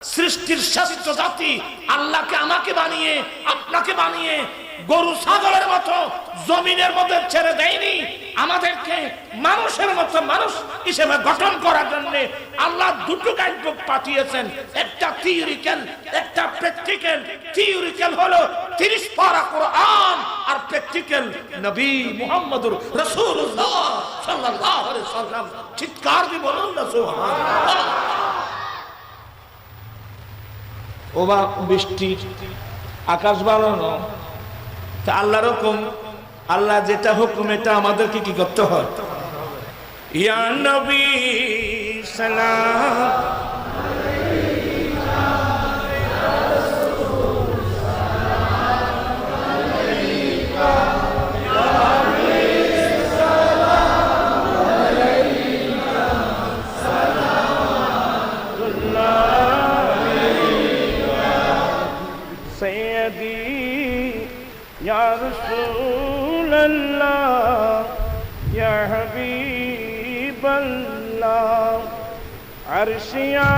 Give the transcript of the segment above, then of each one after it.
সৃষ্টির শ্রেষ্ঠ জাতি আল্লাহকে আমাকে বানিয়ে আপনাকে বানিয়ে গরু ছাগলের মতো জমিনের মধ্যে ছেড়ে দেয়নি। আমাদেরকে মানুষের মতো মানুষ হিসেবে গঠন করার জন্য আল্লাহ দুটো গাইডবুক পাঠিয়েছেন, একটা থিওরিক্যাল, একটা প্র্যাকটিক্যাল। থিওরিক্যাল হলো 30 পারা কোরআন, আর প্র্যাকটিক্যাল নবী মুহাম্মদুর রাসূলুল্লাহ সাল্লাল্লাহু আলাইহি ওয়াসাল্লাম। চিৎকার দিয়ে বলুন না সুবহানাল্লাহ। ওবা বৃষ্টি আকাশ বানানো তা আল্লাহর হুকুম, আল্লাহ যেটা হুকুম এটা আমাদেরকে কি করতে হয়? ইয়া নবী সালাম या रसूल अल्लाह या हबीब अल्लाह अर्शिया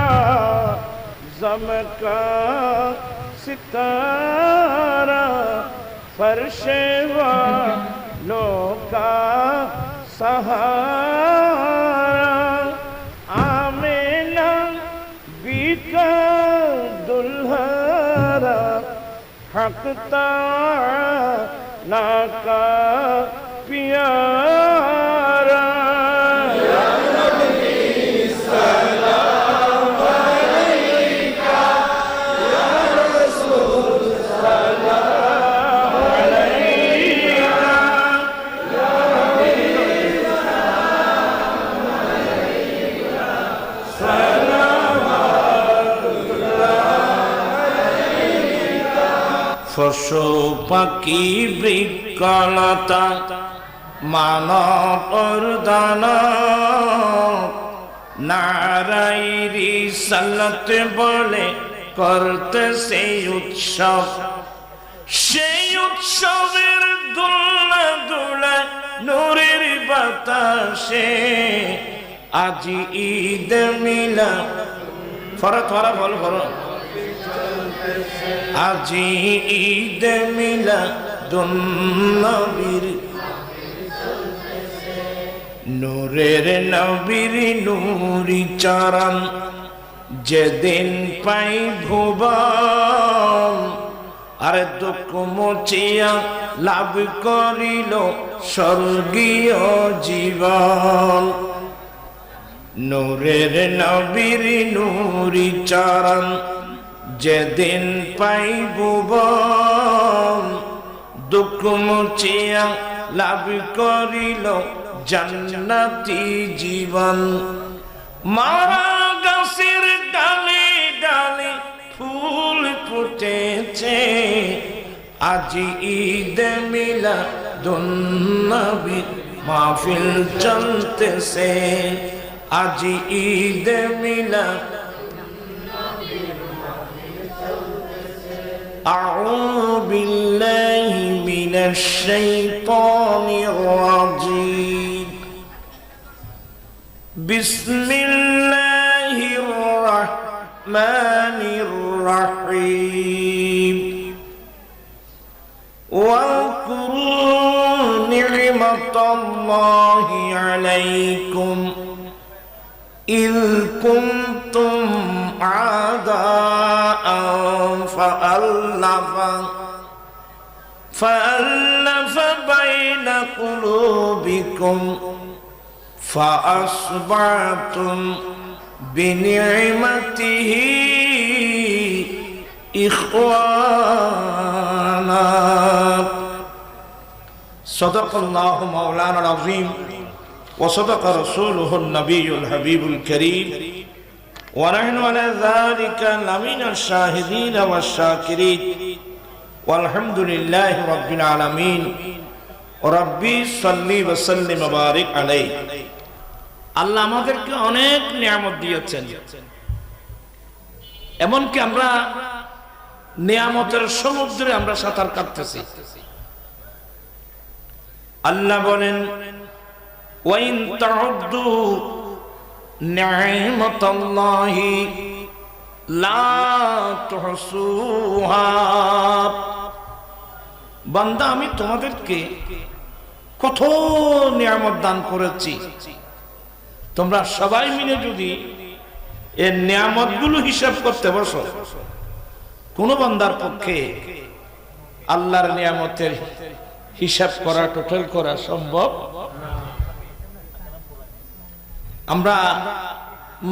ज़म का सितारा फर्शे वालों का सहारा आमिना बी का दुल्हरा हक ताला का प्यारा। या नबी सलाम अलैका, या रसूल सलाम अलैका, या हबीब सलाम अलैका, পশু পাখি বৃক্ষলতা মানব দান নারাই রিসালাত বলে করতে সেই উৎসব, সেই উৎসবের দোলা দোলা নূরের বাতাসে আজি ঈদ মিলাদ ফরত ফরা বল ফরত আজি ঈদ মিলাদুন নবীর নূরের নবীর নূরি চরণ যেদিন পাই ভুবন আর দুঃখ মুছিয়া লাভ করিল স্বর্গীয় জীবন। নূরের নবীর নূরি চরণ যেদিন পাইব দুঃখ মুছিয়া লাভ করিল জান্নাতি জীবন। মারা গাছের ডালে ডালে ফুল ফুটেছে আজি ঈদ মিলাদুন নবীর মাহফিল চলতেছে, আজি ঈদ মিলাদ। أعوذ بالله من الشيطان الرجيم بسم الله الرحمن الرحيم واذكروا نعمة الله عليكم إذ كنتم أعداء فألف بين قلوبكم فأصبحتم بنعمته إخوانا صدق الله مولانا العظيم وصدق رسوله النبي الحبيب الكريم ونحن على ذلك لمن الشاهدين والشاكرين والحمد لله رب العالمين ربي صلي وسلم وبارك عليه। আল্লাহ আমাদেরকে অনেক নিয়ামত দিয়েছেন, এমনকি আমরা নিয়ামতের সমুদ্রে আমরা সাঁতার কাটতেছি। আল্লাহ বলেন ওয়াইন তাউদ্দু নি'মাতাল্লাহি লা তুহসুহা। বান্দা আমি তোমাদেরকে কত নিয়ামত দান করেছি, তোমরা সবাই মিলে যদি এই নিয়ামতগুলো হিসাব করতে বসো, কোন বান্দার পক্ষে আল্লাহর নিয়ামতের হিসাব করা, টোটাল করা সম্ভব। আমরা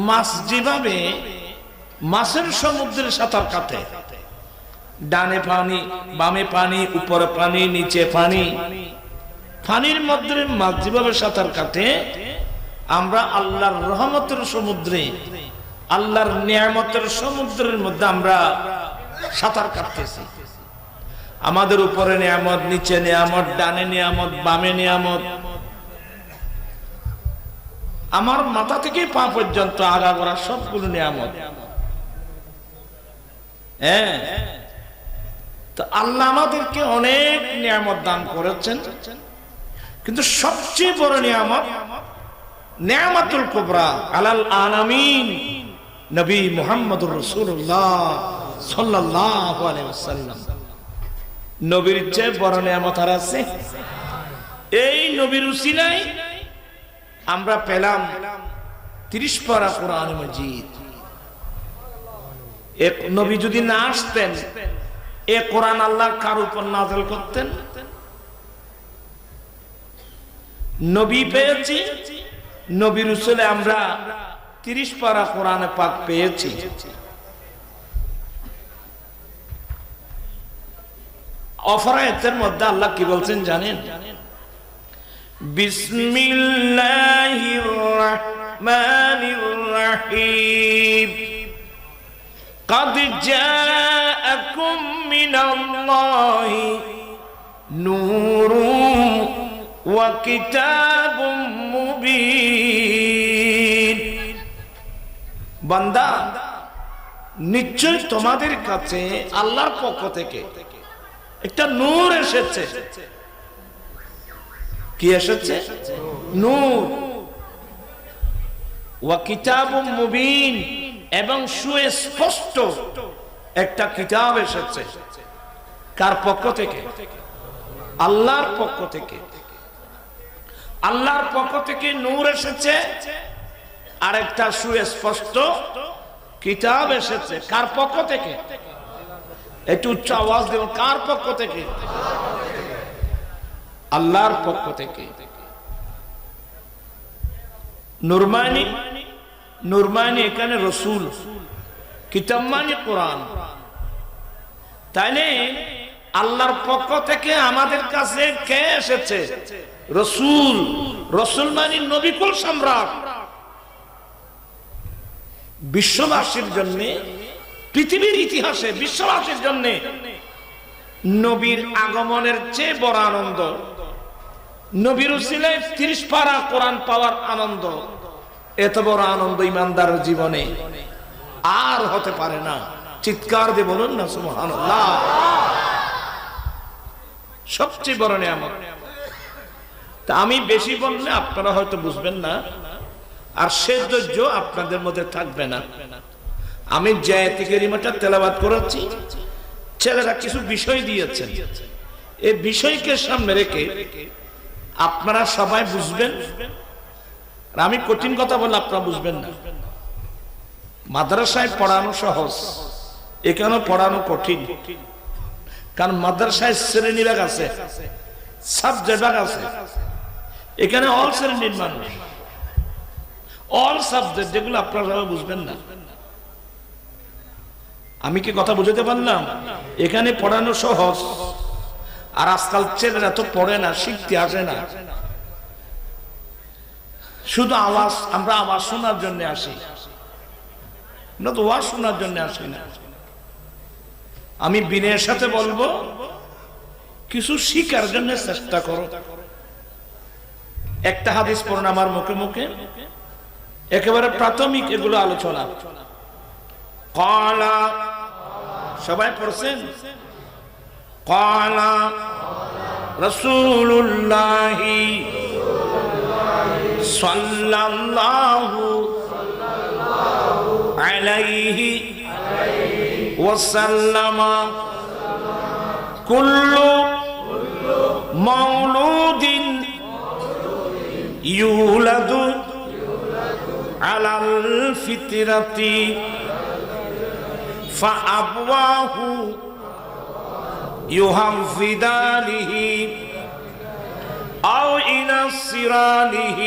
মাছ যেভাবে মাছের সমুদ্রের সাঁতার কাটে, ডানে পানি, বামে পানি, উপরে পানি, নিচে পানি, পানির মধ্যে মাছ যেভাবে সাঁতার কাটে, আমরা আল্লাহর রহমতের সমুদ্রে, আল্লাহর নিয়ামতের সমুদ্রের মধ্যে আমরা সাঁতার কাটতেছি। আমাদের উপরে নিয়ামত, নিচে নিয়ামত, ডানে নিয়ামত, বামে নিয়ামত, আমার মাথা থেকে পা পর্যন্ত আগাগোড়া সবগুলো নিয়ামত। হ্যাঁ, তো আল্লাহ আমাদেরকে অনেক নিয়ামত দান করেছেন, কিন্তু সবচেয়ে বড় নিয়ামত নিয়ামতুল কুবরা আলাল আলামিন নবী মুহাম্মদুর রাসূলুল্লাহ সাল্লাল্লাহু আলাইহি ওয়াসাল্লাম। নবীর চেয়ে বড় নিয়ামত আর আছে? এই নবীর উসিলায় আমরা পেলাম 30 পারা কোরআন মাজিদ। এক নবী যদি না আসতেন, এ কোরআন আল্লাহ কার উপর নাযিল করতেন? নবী পেয়েছি, নবীর উসিলায় আমরা 30 পারা কোরআনে পাক পেয়েছি। অফরায়েতের মধ্যে আল্লাহ কি বলছেন জানেন? বিসমিল্লাহির রাহমানির রাহিম, قد جاءكم من الله نور وكتاب مبين। বান্দা, নিশ্চয় তোমাদের কাছে আল্লাহর পক্ষ থেকে একটা নূর এসেছে। কি এসেছে? নূর। ওয়া কিতাবুম মুবিন, এবং সুস্পষ্ট একটা কিতাব এসেছে। কার পক্ষ থেকে? আল্লাহর পক্ষ থেকে। আল্লাহর পক্ষ থেকে নূর এসেছে, আর একটা সুস্পষ্ট কিতাব এসেছে। কার পক্ষ থেকে? একটু উচ্চ আওয়াজ দেব, কার পক্ষ থেকে? আল্লাহর পক্ষ থেকে। নুরমানি, নুরমানি এখানে রসুল, কিতাব মানে কোরআন। তাইলে আল্লাহর পক্ষ থেকে আমাদের কাছে কে এসেছে? রসুল। রসুল মানে নবিকুল সম্রাট। বিশ্ববাসীর জন্য, পৃথিবীর ইতিহাসে বিশ্ববাসীর জন্য নবীর আগমনের চেয়ে বড় আনন্দ, নবীর উসিলায় 30 পারা কোরআন পাওয়ার আনন্দ, এত বড় আনন্দ ইমানদারের জীবনে আর হতে পারে না। চিৎকার দিয়ে বলুন না সুবহানাল্লাহ। সবচেয়ে বড় নিয়ামত। তা আমি বেশি বললে আপনারা হয়তো বুঝবেন না, আর সে ধৈর্য আপনাদের মধ্যে থাকবে না। আমি যে আয়াতে কারিমাটা তেলাওয়াত করেছি, ছেলেরা কিছু বিষয় দিয়েছেন, এই বিষয়কে সামনে রেখে আপনারা সবাই বুঝবেন। আমি কঠিন কথা বললে আপনারা বুঝবেন না। মাদ্রাসায় পড়ানো সহজ, এখানে পড়ানো কঠিন। কারণ মাদ্রাসায় শ্রেণী ভাগ আছে, সাবজেক্ট ভাগ আছে। এখানে অল শ্রেণীর মানুষ, অল সাবজেক্ট, যেগুলো আপনারা সবাই বুঝবেন না। আমি কি কথা বুঝতে পারলাম? এখানে পড়ানো সহজ, আর আজকাল ছেলেরা তো পড়ে না, শিখতে আসে না, শুধু আওয়াজ। আমরা আওয়াজ শোনার জন্য আসি না, তো ওয়াজ শোনার জন্য আসি না। আমি বিনয়ের সাথে বলবো, কিছু শিখার জন্য চেষ্টা করো। একটা হাদিস পড়ুন আমার মুখে মুখে, একেবারে প্রাথমিক এগুলো আলোচনা। ক্বালা, সবাই পড়ছেন? ক্বালা রাসূলুল্লাহি সাল্লাল্লাহু আলাইহি وسلم كل مولود يولد على الفطرة فأبواه يهودانه أو ينصرانه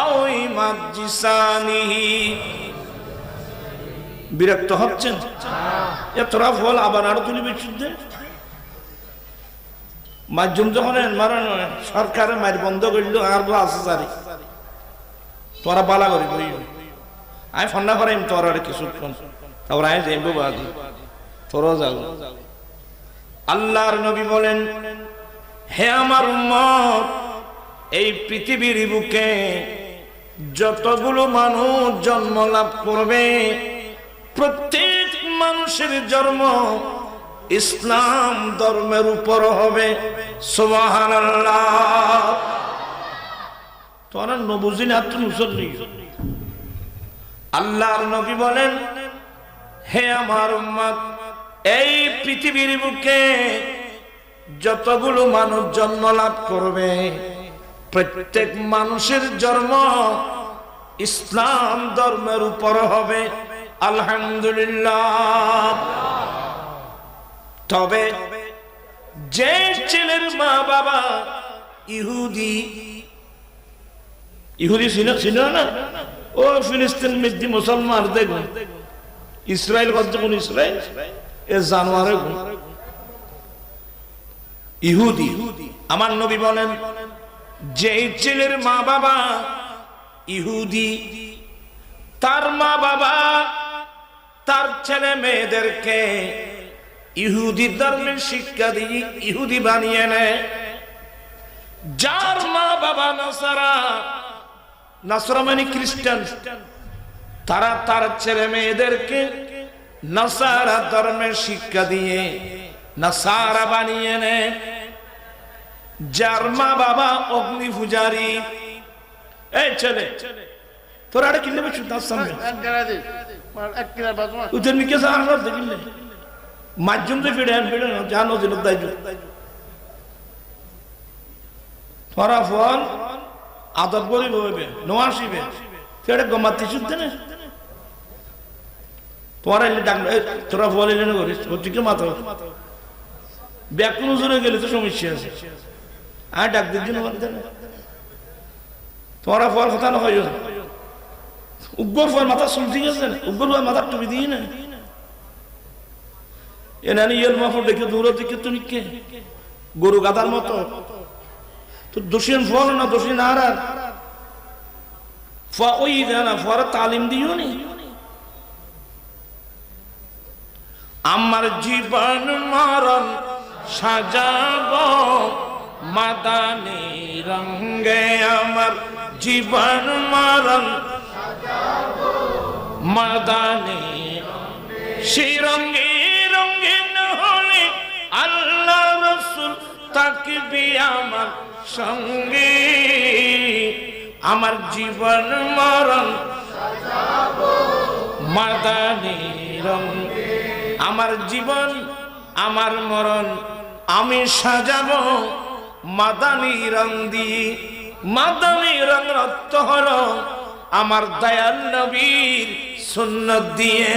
أو يمجسانه বিরক্ত হচ্ছেন? এতটা ফল আবার আরো তুলি বিশুদ্ধে মাধ্যম যখন মারানো সরকারের মার বন্ধ করলো আর আছে জারি তোরা বালা করি বই আমি ফন্না করাইম তোর কিছু তারপর আমি যাইব বাদি তোরও যাও। আল্লাহর নবী বলেন, হে আমার উম্মত, এই পৃথিবীর বুকে যতগুলো মানুষ জন্ম লাভ করবে প্রত্যেক মানুষের জন্ম ইসলাম ধর্মের উপর হবে। সুবহানাল্লাহ। তোরা নবুজিন আত্ম মুসল্লি। আল্লাহর নবী বলেন, হে আমার উম্মত, এই পৃথিবীর বুকে যতগুলো মানুষ জন্ম লাভ করবে প্রত্যেক মানুষের জন্ম ইসলাম ধর্মের উপর হবে। আলহামদুলিল্লাহ। তবে যে ছেলের মা বাবা ইহুদি ছিল না, ও ফিলিস্তিন মিদ্দি মুসলমান দেখুন, ইসরায়েল কতক্ষণ ইসরায়েল এ জানোয়ারে ইহুদি। আমার নবী বলেন, যে ছেলের মা বাবা ইহুদি, তার মা বাবা তার ছেলে মেয়েদেরকে ইহুদি ধর্মের শিক্ষা দিয়ে ইহুদি বানিয়ে নেয়। যার মা বাবা নাসারা, নাসারা মানে খ্রিস্টান, তারা তার ছেলে মেয়েদেরকে নাসারা ধর্মের শিক্ষা দিয়ে নাসারা বানিয়ে নেয়। যার মা বাবা অগ্নি পূজারী, এই ছেলে তোরা আরে কিনলে বেশ সামনে উদের মিকে সারা দেখিলে মাধ্যম তো ফিরে ফিরে জানো দিল দায়িত্ব তোরা ফল আদর করি বলবে নোয়াশিবে সেটা গমাতি শুদ্ধে না তোরা এলে ডাকলো তোরা ফল এলে না করিস হচ্ছে মাথা ব্যাকুল জোরে গেলে তো সমস্যা আছে। আর ডাক দির জন্য তোরা ফল কথা না হয় উগ্র ফল মাথা চুল ঠিক আছে না, উগ্র ফল মাথার টুপি দিই না এনানি ইয়ের মাফল দেখে দূর দিকে তুমি কে গরু গাদার মতো তো দোষীন ফল না দোষী না আর ওই না ফর তালিম দিও নি। আমার জীবন মরণ সাজাব মাদানী রঙে, আমার জীবন মরণ মাদানী সেই রঙে রঙিন হলে আল্লাহ রাসূল থাকবি আমার সঙ্গে। আমার জীবন মরণ মাদানী রঙে, আমার জীবন আমার মরণ আমি সাজাবো মাদানী রং দিয়ে। মাদানী রং অর্থ হলো আমার দয়াল নবীর সুন্নাত দিয়ে।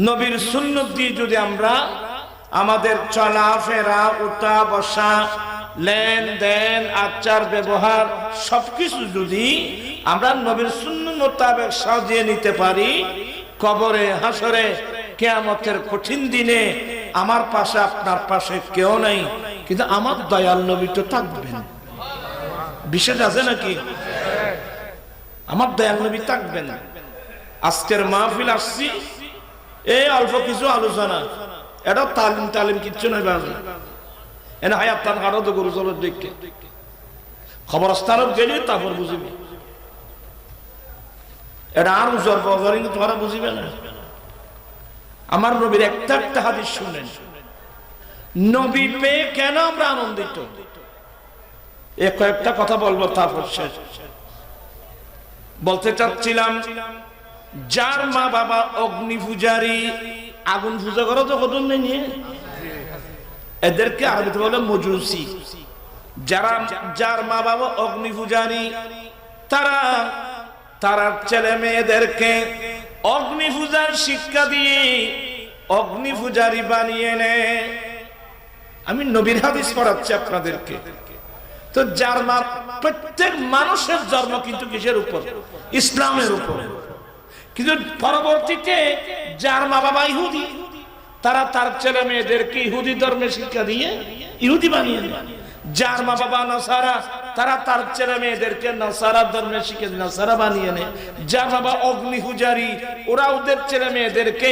নবীর সুন্নাত দিয়ে যদি আমরা আমাদের চলাফেরা উঠা বসা লেনদেন আচার ব্যবহার সবকিছু যদি আমরা নবীর সুন্নাত মোতাবেক সাজিয়ে নিতে পারি, কবরে হাসরে কিয়ামতের কঠিন দিনে আমার পাশে আপনার পাশে কেউ নাই, কিন্তু আমার দয়াল নবী তো থাকবেন। বিশেষ আছে নাকি? আমার দয়াল নবী থাকবেন। আজকের মাহফিল আসছি, এই অল্প কিছু আলোচনা, এটা তালিম তালিম কিচ্ছু নয় বাজে এনে হায়াত তার কারো তো গরু চলের দেখে খবরস্থানত গেলে তারপর বুঝিবে, এটা আর উজর বজর তোমরা বুঝিবে না। আমার নবীর একটা একটা হাদিস শুনেন, নবী পেয়ে কেন আমরা আনন্দিত, এ কয়েকটা কথা বলবো তারপর শেষ। বলতে চাচ্ছিলাম, যার মা বাবা অগ্নি পূজারী, আগুন পূজা করো তো কত নিয়ে, এদেরকে আরবিতে বলে মজুসি। যার মা বাবা অগ্নি পূজারী, তারা ছেলে মেয়েদেরকে অগ্নি পূজার শিক্ষা দিয়ে অগ্নি পূজারী বানিয়ে নেয়। আমি নবীর হাদিস পড়াচ্ছি আপনাদেরকে। তো যার মা, প্রত্যেক মানুষের জন্ম কিন্তু কিসের উপর? ইসলামের উপর। কিন্তু পরবর্তীতে যার মা বাবা ইহুদি, তারা তার ছেলে মেয়েদেরকে ইহুদি ধর্মের শিক্ষা দিয়ে ইহুদি বানিয়ে নেয়। যার মা বাবা নাসারা, তারা তার ছেলে মেয়েদেরকে নাসারা ধর্মের শিক্ষা নাসারা বানিয়ে নেয়। যার বাবা অগ্নি পূজারী, ওরা ওদের ছেলে মেয়েদেরকে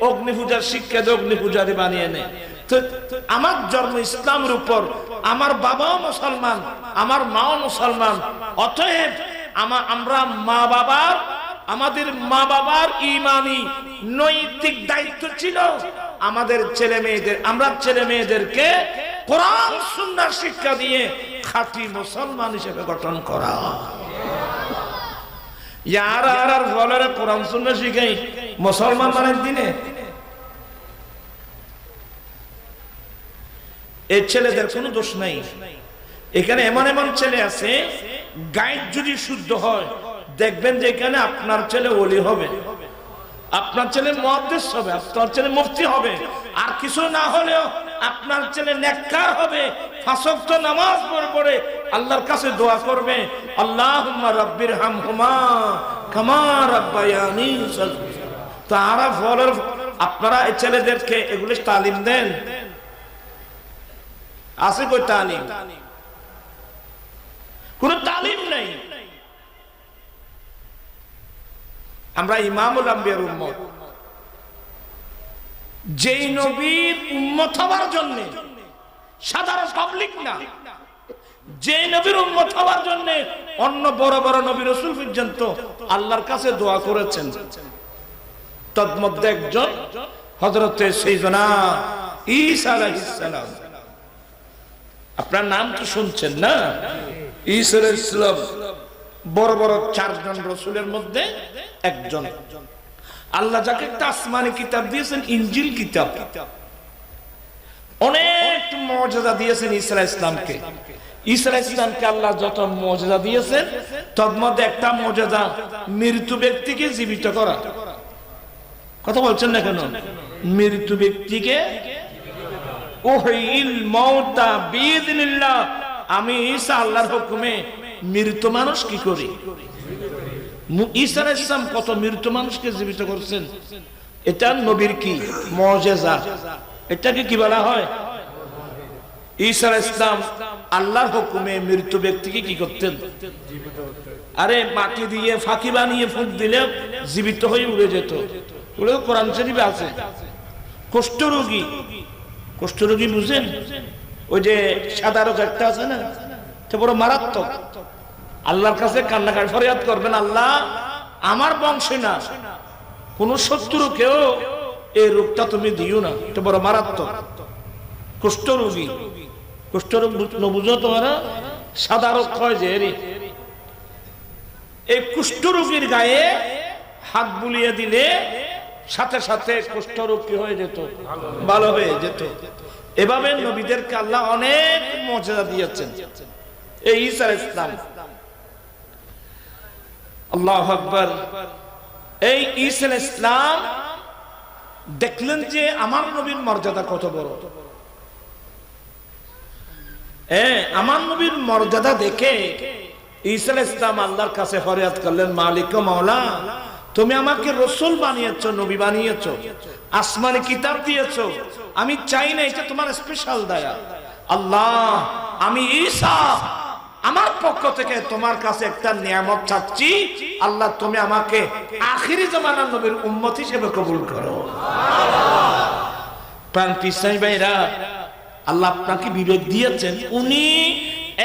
অগ্নি পূজার শিক্ষা দিয়ে অগ্নি পূজারী বানিয়ে নেয়। তো আমার জন্ম ইসলামের উপর, আমার বাবাও মুসলমান, আমার মাও মুসলমান। অতএব আমরা মা বাবার, আমাদের মা বাবার ঈমানি নৈতিক দায়িত্ব ছিল আমাদের ছেলে মেয়েদের, আমরা ছেলে মেয়েদেরকে কোরআন সুন্নাহর শিক্ষা দিয়ে খাঁটি মুসলমান হিসেবে গঠন করা। আর বলে কোরআন সুন্নাহ শিখাই মুসলমান মানের দিনে, এই ছেলেদের কোনো দোষ নাই। এখানে এমন এমন ছেলে আছে, গাইড যদি শুদ্ধ হয় দেখবেন যে এখানে আপনার ছেলে ওলি হবে, আপনার ছেলে মুহাদ্দিস হবে, আপনার ছেলে মুফতি হবে, আর কিছু না হলেও আপনার ছেলে নেককার হবে। 5 ওয়াক্ত নামাজ পড়ে আল্লাহর কাছে দোয়া করবে, আল্লাহুম্মা রাব্বিরহামহুমা কামা রাব্বায়ানি সগীরা। তারা ফলের, আপনারা এই ছেলেদেরকে এগুলো তালিম দেন? আছে কই তালিম? কোন তালিম নেই। আমরা ইমামুল আম্বিয়ার উম্মত, যেই নবীর উম্মত হওয়ার জন্য, সাধারণ পাবলিক না, যে নবীর উম্মত হওয়ার জন্য অন্য বড় বড় নবী রাসূল পর্যন্ত আল্লাহর কাছে দোয়া করেছেন। তন্মধ্যে একজন হযরতে সাইয়্যিদুনা ঈসা আলাইহিস সালাম। আপনার নাম তো শুনছেন না? ঈসা আলাইহিস সালাম বড় বড় 4 জন রাসূলের মধ্যে একজন। আল্লাহ যাকে একটা আসমানি কিতাব দিয়েছেন, ইনজিল কিতাব, অনেক মুজিজা দিয়েছেন ঈসা আলাইহিস সালামকে। ঈসা আলাইহিস সালামকে আল্লাহ যত মুজিজা দিয়েছেন, তার মধ্যে একটা মুজিজা মৃত ব্যক্তিকে জীবিত করা। কথা বলছেন না কেন? মৃত ব্যক্তিকে উহিল মাউতা বিইذনিল্লাহ, আমি ঈসা আল্লাহর হুকুমে মৃত মানুষ কি করি। ঈসা আলাইহিস সালাম কত মৃত মানুষকে জীবিত করছেন, এটা নবীর কি মুজিজা। এটাকে কি বলা হয়? ঈসা আলাইহিস সালাম আল্লাহর হুকুমে মৃত ব্যক্তিকে কি করতেন? আরে মাটি দিয়ে ফাঁকি বানিয়ে ফুঁক দিলে জীবিত হয়ে উড়ে যেত। ওগুলো কোরআন শরীফে আছে। কুষ্ঠরোগী, কুষ্ঠরোগী বুঝেন? ওই যে সাদা রোগ একটা আছে না, এটা বড় মারাত্মক। আল্লাহর কাছে কান্নাকাটি ফরিয়াদ করবেন, আল্লাহ আমার বংশে না কোন শত্রুকেও এই রোগটা তুমি দিও না, এটা বড় মারাত্মক। কুষ্ঠরোগী, কুষ্ঠরোগ বুঝো তোমরা? সাদা রোগ হয় যে, এই কুষ্ঠরোগীর গায়ে হাত বুলিয়ে দিলে সাথে সাথে কুষ্ঠরোগ কি হয়ে যেত? ভালো হয়ে যেত। এভাবে নবীদেরকে আল্লাহ অনেক মুজিজা দিয়েছেন। এই ঈসা আলাইহিস সালাম, আল্লাহু আকবার, এই ঈসা আলাইহিস সালাম দেখলেন যে আমার নবীর মর্যাদা কত বড়। আমার নবীর মর্যাদা দেখে ঈসা আলাইহিস সালাম আল্লাহর কাছে ফরিয়াদ করলেন, মালিক ও মাওলা, তুমি আমাকে রাসূল বানিয়েছো, নবী বানিয়েছো, আসমানি কিতাব দিয়েছো, আমি চাই না, এটা তোমার স্পেশাল দয়া। আল্লাহ, আমি ঈসা আমার পক্ষ থেকে তোমার কাছে একটা নিয়ামত চাচ্ছি, আল্লাহ তুমি আমাকে আখিরি জামানার নবীর উম্মত হিসেবে কবুল করো। প্রাণ পিসাই ভাইরা, আল্লাহ আপনাকে বিবেক দিয়েছেন, উনি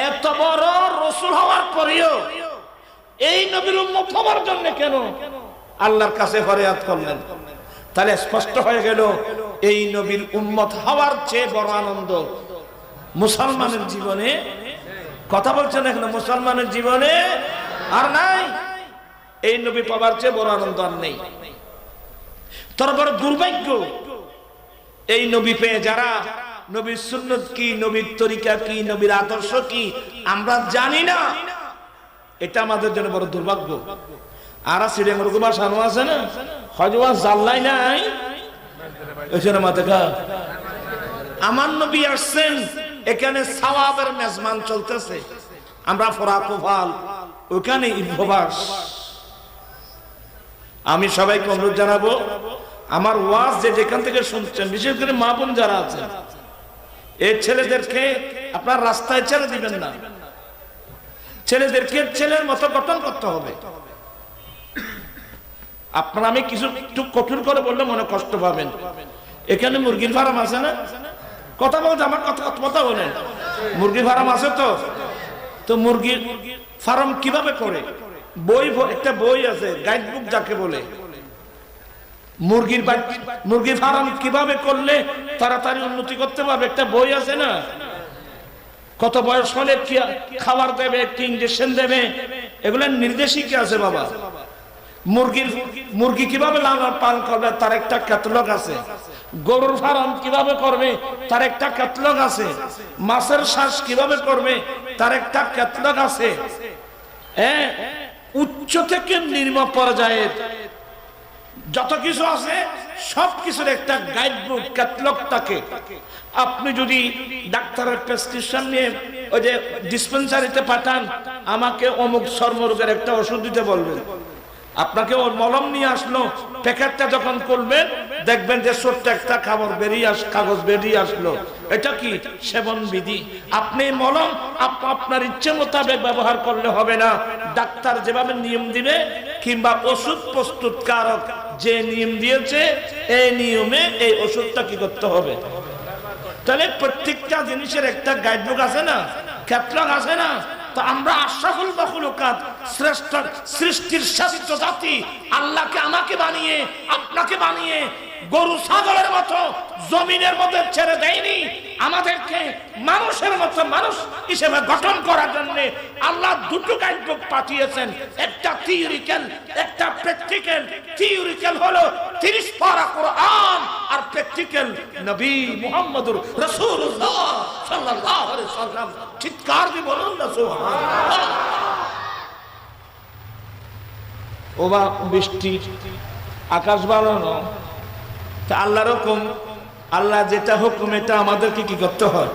এত বড় রাসূল হওয়ার পরেও এই নবীর উম্মত হওয়ার জন্য কেন আল্লাহর কাছে ফরিয়াদ করলেন? তাহলে স্পষ্ট হয়ে গেল এই নবীর উম্মত হওয়ার চেয়ে বড় আনন্দ মুসলমানের জীবনে, কথা বলছেন এখন, মুসলমানের জীবনে আর নাই। এই নবী পাবার চেয়ে বড় আনন্দ আর নেই। তোর বড় দুর্ভাগ্য এই নবী পেয়ে যারা নবীর সুন্নত কি, নবীর তরিকা কি, নবীর আদর্শ কি আমরা জানি না, এটা আমাদের জন্য বড় দুর্ভাগ্য। আর সিডেঙ্গর গুবা সানো আছে না, হজওয়া জাল্লাই নাই ওইখানে মাথা। আমার নবী আসছেন, এখানে সওয়াবের মেজমান চলতেছে, আমরা ফরাকুফাল ওখানে ইফবাস। আমি সবাইকে অনুরোধ জানাবো, আমার ওয়াজ যে যেখান থেকে শুনছেন, বিশেষ করে মা বোন যারা আছেন, এই ছেলেদেরকে আপনার রাস্তায় ছেড়ে দিবেন না। ছেলেদেরকে ছেলের মতো গঠন করতে হবে। আপনার আমি কিছু একটু কঠোর করে বললে মনে কষ্ট পাবেন। এখানে মুরগির ফার্ম আছে না, কথা বলতে আমার কথা বলেন, মুরগির ফার্ম আছে তো? তো মুরগির ফার্ম কিভাবে করে? একটা বই আছে, গাইড বুক যাকে বলে। মুরগির ফার্ম কিভাবে করলে তাড়াতাড়ি উন্নতি করতে পারবে, একটা বই আছে না? কত বয়স হলে কি খাবার দেবে, কি ইনজেকশন দেবে, এগুলোর নির্দেশিকা আছে বাবা। মুরগি কিভাবে লালন পালন করবে তার একটা ক্যাটালগ আছে। গরুর ফার্ম কিভাবে করবে তার একটা ক্যাটালগ আছে। মাছের চাষ কিভাবে করবে তার একটা ক্যাটালগ আছে। উচ্চ থেকে নিম্ন পর্যায়ে যত কিছু আছে সবকিছুর একটা গাইড বুক, ক্যাটালগ থাকে। আপনি যদি ডাক্তারের প্রেসক্রিপশন নিয়ে ওই যে ডিসপেন্সারিতে পাঠান, আমাকে অমুক চর্মরোগের একটা ওষুধ দিতে বলবেন, আপনাকে ওর মলম নিয়ে আসলো, প্যাকেটটা যখন করবেন দেখবেন যে ছোট্ট একটা কাগজ বেরিয়ে আসলো, এটা কি সেবন বিধি। আপনি মলম আপনার ইচ্ছে মোতাবেক ব্যবহার করলে হবে না, ডাক্তার যেভাবে নিয়ম দিবে কিংবা ওষুধ প্রস্তুতকারক যে নিয়ম দিয়েছে এই নিয়মে এই ওষুধটা কি করতে হবে। তাহলে প্রত্যেকটা জিনিসের একটা গাইডবুক আছে না, ক্যাটালগ আছে না। তো আমরা আশরাফুল মাখলুকাত, শ্রেষ্ঠ সৃষ্টির শ্রেষ্ঠ জাতি, আল্লাহকে আমাকে বানিয়ে আপনাকে বানিয়ে গরু ছাগলের মতো জমিনের মধ্যে ছেড়ে দেয়নি। আমাদেরকে মানুষের মতো মানুষ হিসেবে গঠন করার জন্য আল্লাহ দুটো গাইডবুক পাঠিয়েছেন, একটা থিওরিক্যাল, একটা প্র্যাকটিক্যাল। থিওরিক্যাল হলো 30 পারা কোরআন, আর প্র্যাকটিক্যাল নবী মুহাম্মদুর রাসূলুল্লাহ সাল্লাল্লাহু আলাইহি ওয়াসাল্লাম। চিৎকার দিয়ে বলুন না সুবহানাল্লাহ। ওবা বৃষ্টি, আকাশ বানানো, তা আল্লাহর হুকুম। আল্লাহ যেটা হুকুম এটা আমাদেরকে কি করতে হয়।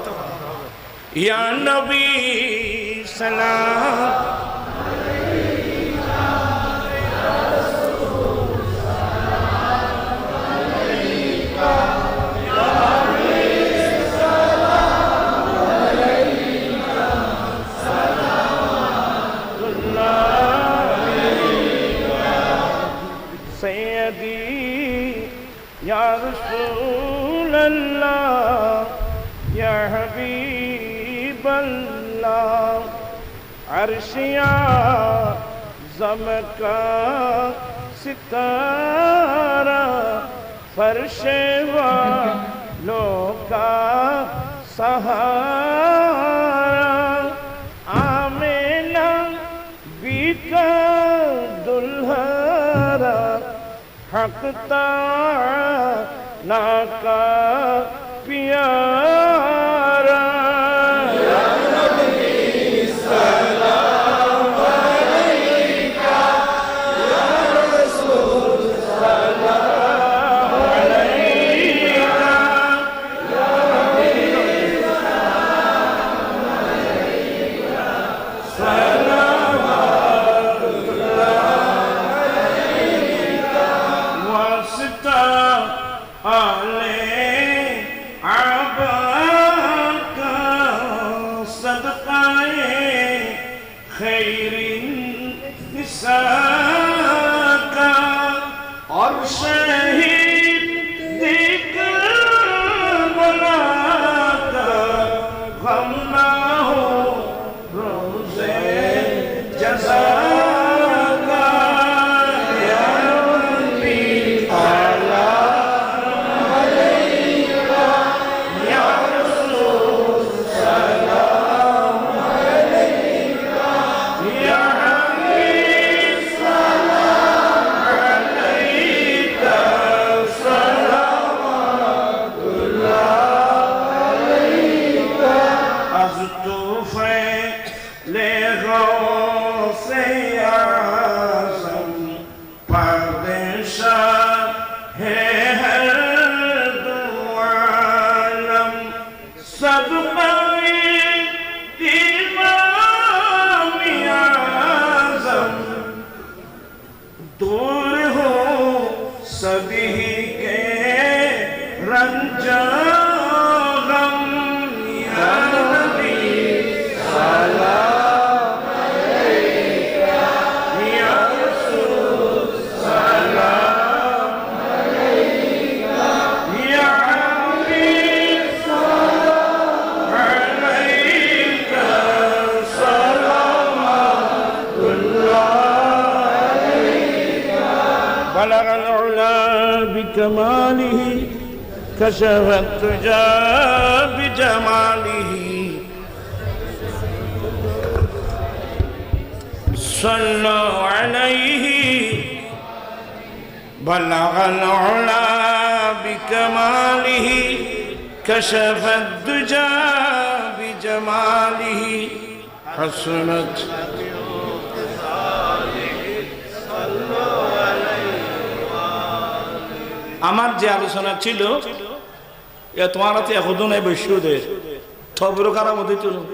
ইয়া নবী সালাম या रसूल अल्लाह या हबीब अल्लाह। अर्शिया ज़म का सितारा, फर्शे वालों का सहारा, आमिना बी का दुल्हरा, हक ताला का प्यारा। या नबी सलाम अलैका, या रसूल सलाम अलैका, या हबीब सलाम अलैका, सलावतुल्लाह अलैका। वास्ता आले आबाका, सदक़ाए खैरिन निसाका, और शहीद दिक्र बुलाका, गम ना हो रोज़े जज़ा का। या नबी सलाम अलैका, या रसूल सलाम अलैका, या हबीब सलाम दूर हो सभी के रंजा गम या नबी सलाम अलैका या रसूल सलाम अलैका या हबीब सलाम अलैका सलावतुल्लाह बलग अल-उला बिकमालिही कशफ तुजा बिजमालिही सल्लु अलैहि बलग अल-उला बिकमालिही कशफ तुजा बिजमालिही हसनत আমার যে আলোচনা ছিল তোমার হাতে এখনো নাই বৈশ্যদের থবর কারা মধ্যে চলুন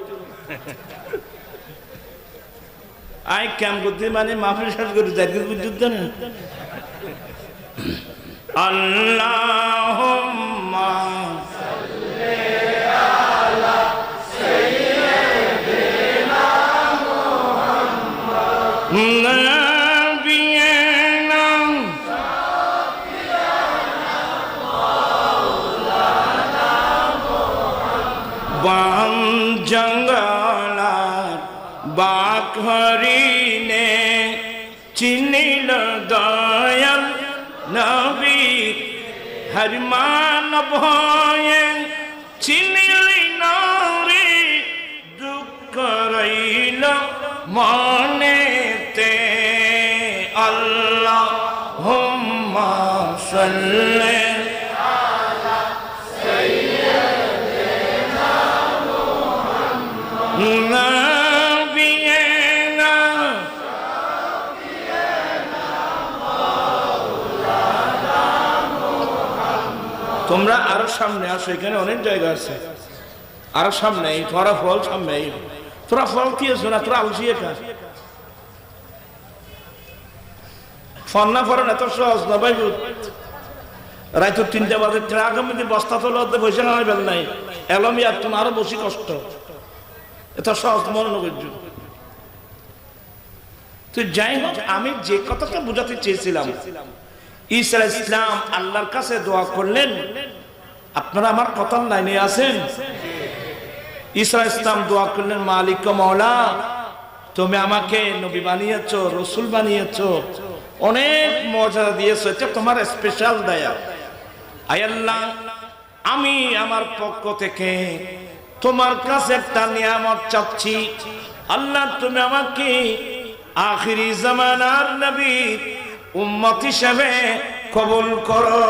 আই ক্যাম করতে মানে মাফি শেষ করে জায়গা বিদ্যুৎ দেন আল্লাহুম্মা সাল্লি আলা সাইয়্যিদিনা মুহাম্মদ বাম জঙ্গলার বাক হরিণে চিনিল দয়াল নবী হরিমান ভয়ে চিনিলি নরে দুঃখ রইল মনেতে আল্লাহুম্মা সাল্লি তোমরা আরো সামনে আসো, এখানে অনেক জায়গা আছে, আরো সামনে তোরা ফল সামনে তোরা ফল কি আছো না তোরা আলসি একা ফন্না ফরেন এত সহজ না ভাই রাত 3টা বাজে আগামী বস্তা তোলা পয়সা না বেল নাই এলমি আর তোমার আরো বেশি কষ্ট এত সহজ মনে করছো তুই যাই হোক আমি যে কথাটা বোঝাতে চেয়েছিলাম ঈসা আলাইহিস সালাম আল্লাহর কাছে দোয়া করলেন আপনারা আমার কথার লাইনে আছেন ঈসা আলাইহিস সালাম দোয়া করলেন মালিক মাওলা তুমি আমাকে নবী বানিয়েছো রাসূল বানিয়েছো অনেক মর্যাদা দিয়েছো এটা তোমার স্পেশাল দয়া আয় আল্লাহ আমি আমার পক্ষ থেকে তোমার কাছে একটা নিয়ামত চাচ্ছি আল্লাহ তুমি আমাকে আখিরি জামানার নবী উম্মত হিসেবে কবুল করো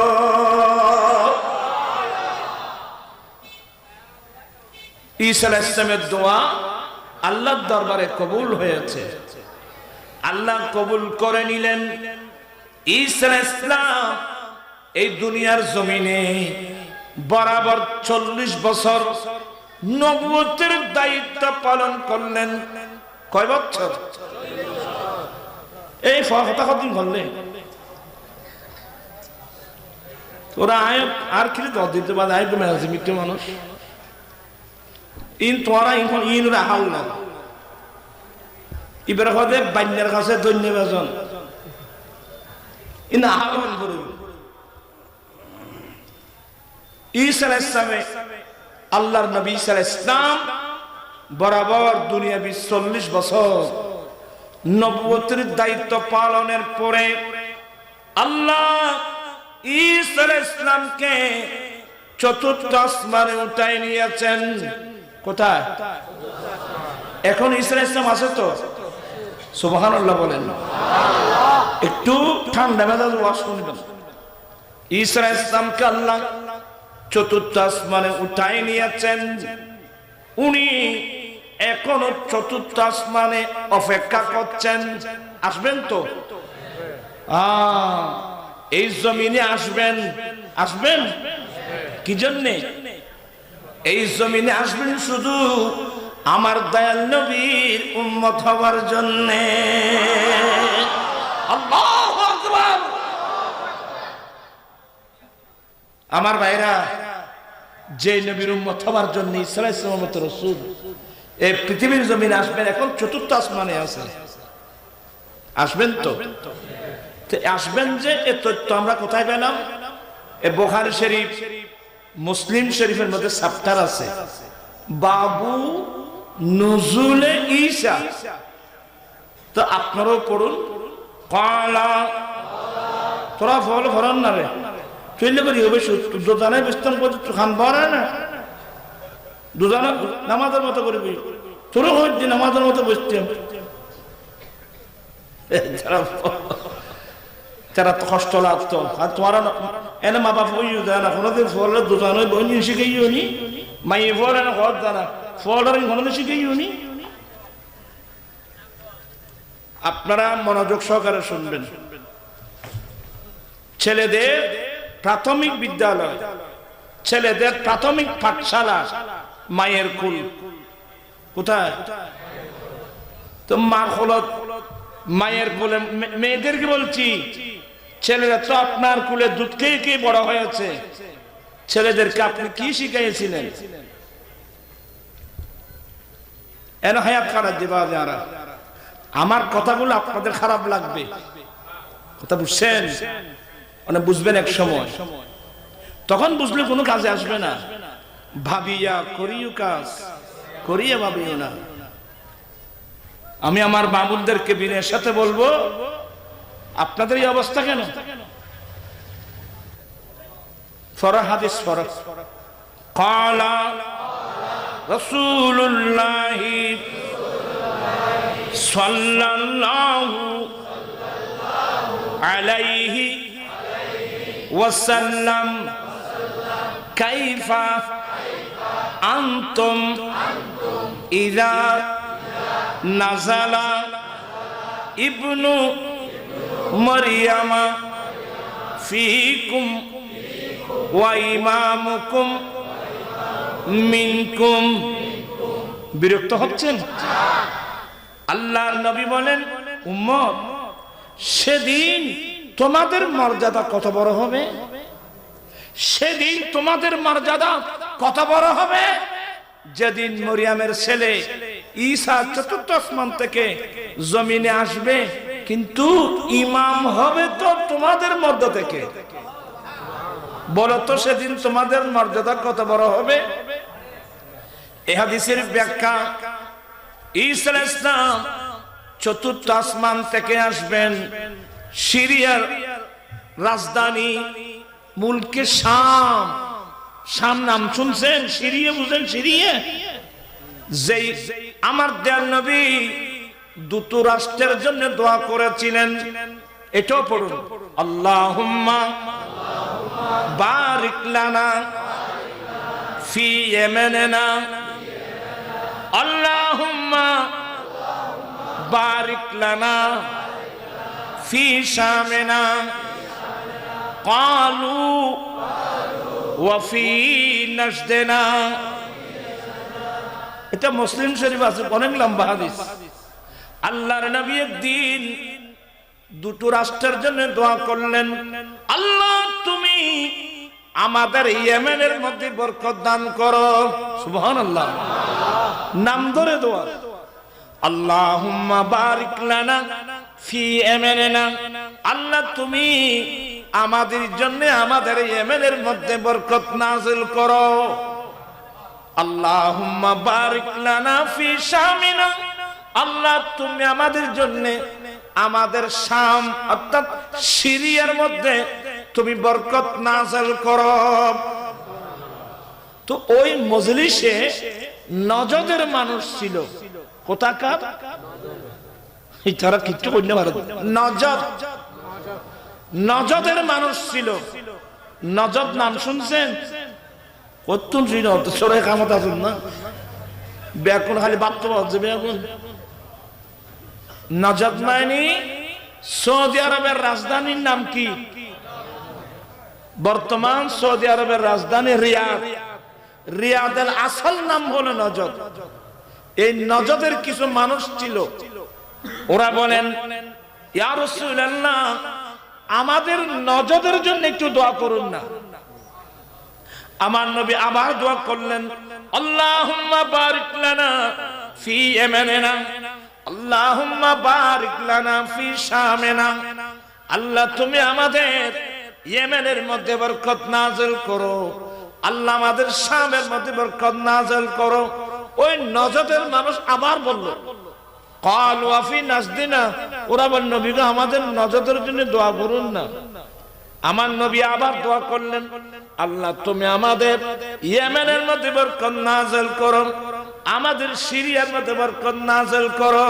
ঈসা আলাইহিস সালামের দোয়া আল্লাহর দরবারে কবুল হয়েছে আল্লাহ কবুল করে নিলেন ঈসা আলাইহিস সালাম এই দুনিয়ার জমিনে বরাবর 40 বছর নবুয়তের দায়িত্ব পালন করলেন কয় বছর এই কথা কতদিন করলেন তোরা আয় আর কি দিতে পারে আয় তুমি আছে মিথ্যে মানুষ ইন তোরা ইন রাহাল না এবার হতে বান্যার কাছে ধন্যবাদ ইন আহ্বান করুন ঈসা আলাইহিস সালাম আল্লাহর নবী ঈসা আলাইহিস সালাম বরাবর দুনিয়াবি 40 বছর নবুয়তের দায়িত্ব পালনের পরে আল্লাহ ঈসা আলাইহিস সালামকে চতুর্থ আসমানে উঠায় নিয়েছেন কোথায় এখন ঈসা আলাইহিস সালাম আছে তো সুবহানাল্লাহ বলেন একটু ঠান্ডা মেজাজে ওয়াজ শুনবেন ঈসা আলাইহিস সালামকে আল্লাহ চতুর্থ আসমানে উঠায় নিয়েছেন উনি এখনো চতুর্থ আসমানে অপেক্ষা করছেন আসবেন তো এই জমিনে আসবেন আসবেন কি জন্যে এই জমিনে আসবেন শুধু আমার দয়াল নবীর উম্মত হওয়ার জন্যে আল্লাহু আমার ভাইরা, যে নবীর উম্মত হওয়ার জন্য ঈসা আলাইহিস সালামের মতো রাসূল এই পৃথিবীর জমিনে আসবেন, এখন চতুর্থ আসমানে আছেন। আসবেন তো আসবেন। যে এ তথ্য আমরা কোথায় পেলাম? এ বুখারী শরীফ, মুসলিম শরীফের মধ্যে চ্যাপ্টার আছে, বাবু নুজুলে ঈসা। তো আপনারাও পড়ুন। কালা, তোরা ফল ভরান না রে, চলে করি হবে দুজানায় বেস্তন করতে খান ভরা না, দুজানা নামাজের মতো করবি, তোরও হচ্ছে নামাজের মতো বসতে। যারা তো কষ্ট লাগতো, আর তোমার এনে মা বাপ হইও যায় না, কোনোদিন ফল দুজানো বই শিখাইও নি, মাই ফল এনে ঘর জানা ফল কোনোদিন শিখাইও নি। আপনারা মনোযোগ সহকারে শুনবেন। ছেলেদের প্রাথমিক বিদ্যালয়, ছেলেদের প্রাথমিক পাঠশালা মায়ের কুল। কোথায়? তো মা খোলত, মায়ের কুলে। মেয়েদেরকে বলছি, ছেলেরা তো আপনার কুলে দুধ খেয়ে খেয়ে বড় হয়েছে, ছেলেদেরকে আপনি কি শিখাইছিলেন? এন হায়াত খারাপ দিবা যারা। আমার কথাগুলো আপনাদের খারাপ লাগবে, কথা বুঝছেন? মানে বুঝবেন এক সময়, তখন বুঝলে কোনো কাজে আসবে না। ভাবিয়া করিও কাজ, করিয়া ভাবিও না। আমি আমার বাবুদেরকে বিনয়ের সাথে বলবো, আপনাদের এই অবস্থা কেন? ফরহ হাদিস ফরহ। ক্বালা রাসূলুল্লাহ সাল্লাল্লাহু আলাইহি ওয়াসাল্লাম কাইফা আনতুম ইযা নাযালা ইবনু মারইয়ামা ফীকুম ওয়া ইমামুকুম মিনকুম। বিরক্ত হচ্ছেন? আল্লাহর নবী বলেন, উম্মত, সেদিন তোমাদের মর্যাদা কত বড় হবে, সেদিন তোমাদের মর্যাদা কত বড় হবে, যেদিন মরিয়মের ছেলে ঈসা চতুর্থ আসমান থেকে জমিনে আসবে, কিন্তু ইমাম হবে তো তোমাদের মধ্য থেকে। বলো তো সেদিন তোমাদের মর্যাদা কত বড় হবে? এই হাদিসের ব্যাখ্যা, ঈসা আলাইহিস সালাম চতুর্থ আসমান থেকে আসবেন। সিরিয়ার রাজধানী মুলকে শাম, শাম নাম শুনছেন? সিরিয়া বুঝেন? সিরিয়া যেই আমার দয়াল নবী দুটো রাষ্ট্রের জন্য দোয়া করেছিলেন, এটাও পড়ুন। আল্লাহুম্মা বারিক লানা ফি ইয়ামানিনা, আল্লাহুম্মা বারিক লানা ফি শামিনা, ক্বালু ওয়া ফি নাজদিনা। এটা মুসলিম শরীফ আছে, অনেক লম্বা হাদিস। আল্লাহর নবী একদিন দুটো রাষ্ট্রের জন্য দোয়া করলেন, আল্লাহ তুমি আমাদের ইয়েমেনের মধ্যে বরকত দান করো। সুবহানাল্লাহ, নাম ধরে দোয়া। আল্লাহুম্মা বারিক লানা ফি ইয়ামানিনা, আল্লাহ তুমি আমাদের জন্য আমাদের ইয়েমেনের মধ্যে বরকত নাযিল করো। আল্লাহুম্মা বারিক লানা ফি শামিনা, আল্লাহ তুমি আমাদের জন্য আমাদের শাম অর্থাৎ সিরিয়ার মধ্যে তুমি বরকত নাযিল করো। তো ওই মজলিসে নজদের মানুষ ছিল। কোথাকার? তারা কিচ্ছু কইতে পারে। নজদ, নজদের মানুষ ছিল। নজদ নাম শুনছেন? কতক্ষণ ছিল তো সরে কামত আছেন না, ব্যাকুল খালি বাপ্ত পাচ্ছে ব্যাকুল। নজদ মানে সৌদি আরবের রাজধানীর নাম কি? বর্তমান সৌদি আরবের রাজধানী রিয়াদ। রিয়াদের আসল নাম হলো নজদ। এই নজদের কিছু মানুষ ছিল, ওরা বলেন, ইয়া রাসূলুল্লাহ আমাদের নজদের জন্য একটু দোয়া করুন না। আমার নবী আবার দোয়া করলেন, আল্লাহুম্মা বারিক লানা ফি ইয়ামানিনা, আল্লাহুম্মা বারিক লানা ফি শামিনা। আল্লাহ তুমি আমাদের ইয়েমেনের মধ্যে বরকত নাযিল করো, আল্লাহ আমাদের শামের মধ্যে বরকত নাযিল করো। ওই নজদের মানুষ আবার বলল, ক্বালু ফি নাজদিনা, ওরা বলল নবী গো আমাদের নজদের জন্য দোয়া করুন না। আমার নবী আবার দোয়া করলেন, আল্লাহ তুমি আমাদের ইয়েমেনের মধ্যে বরকত নাযিল করো, আমাদের সিরিয়ার মধ্যে বরকত নাযিল করো।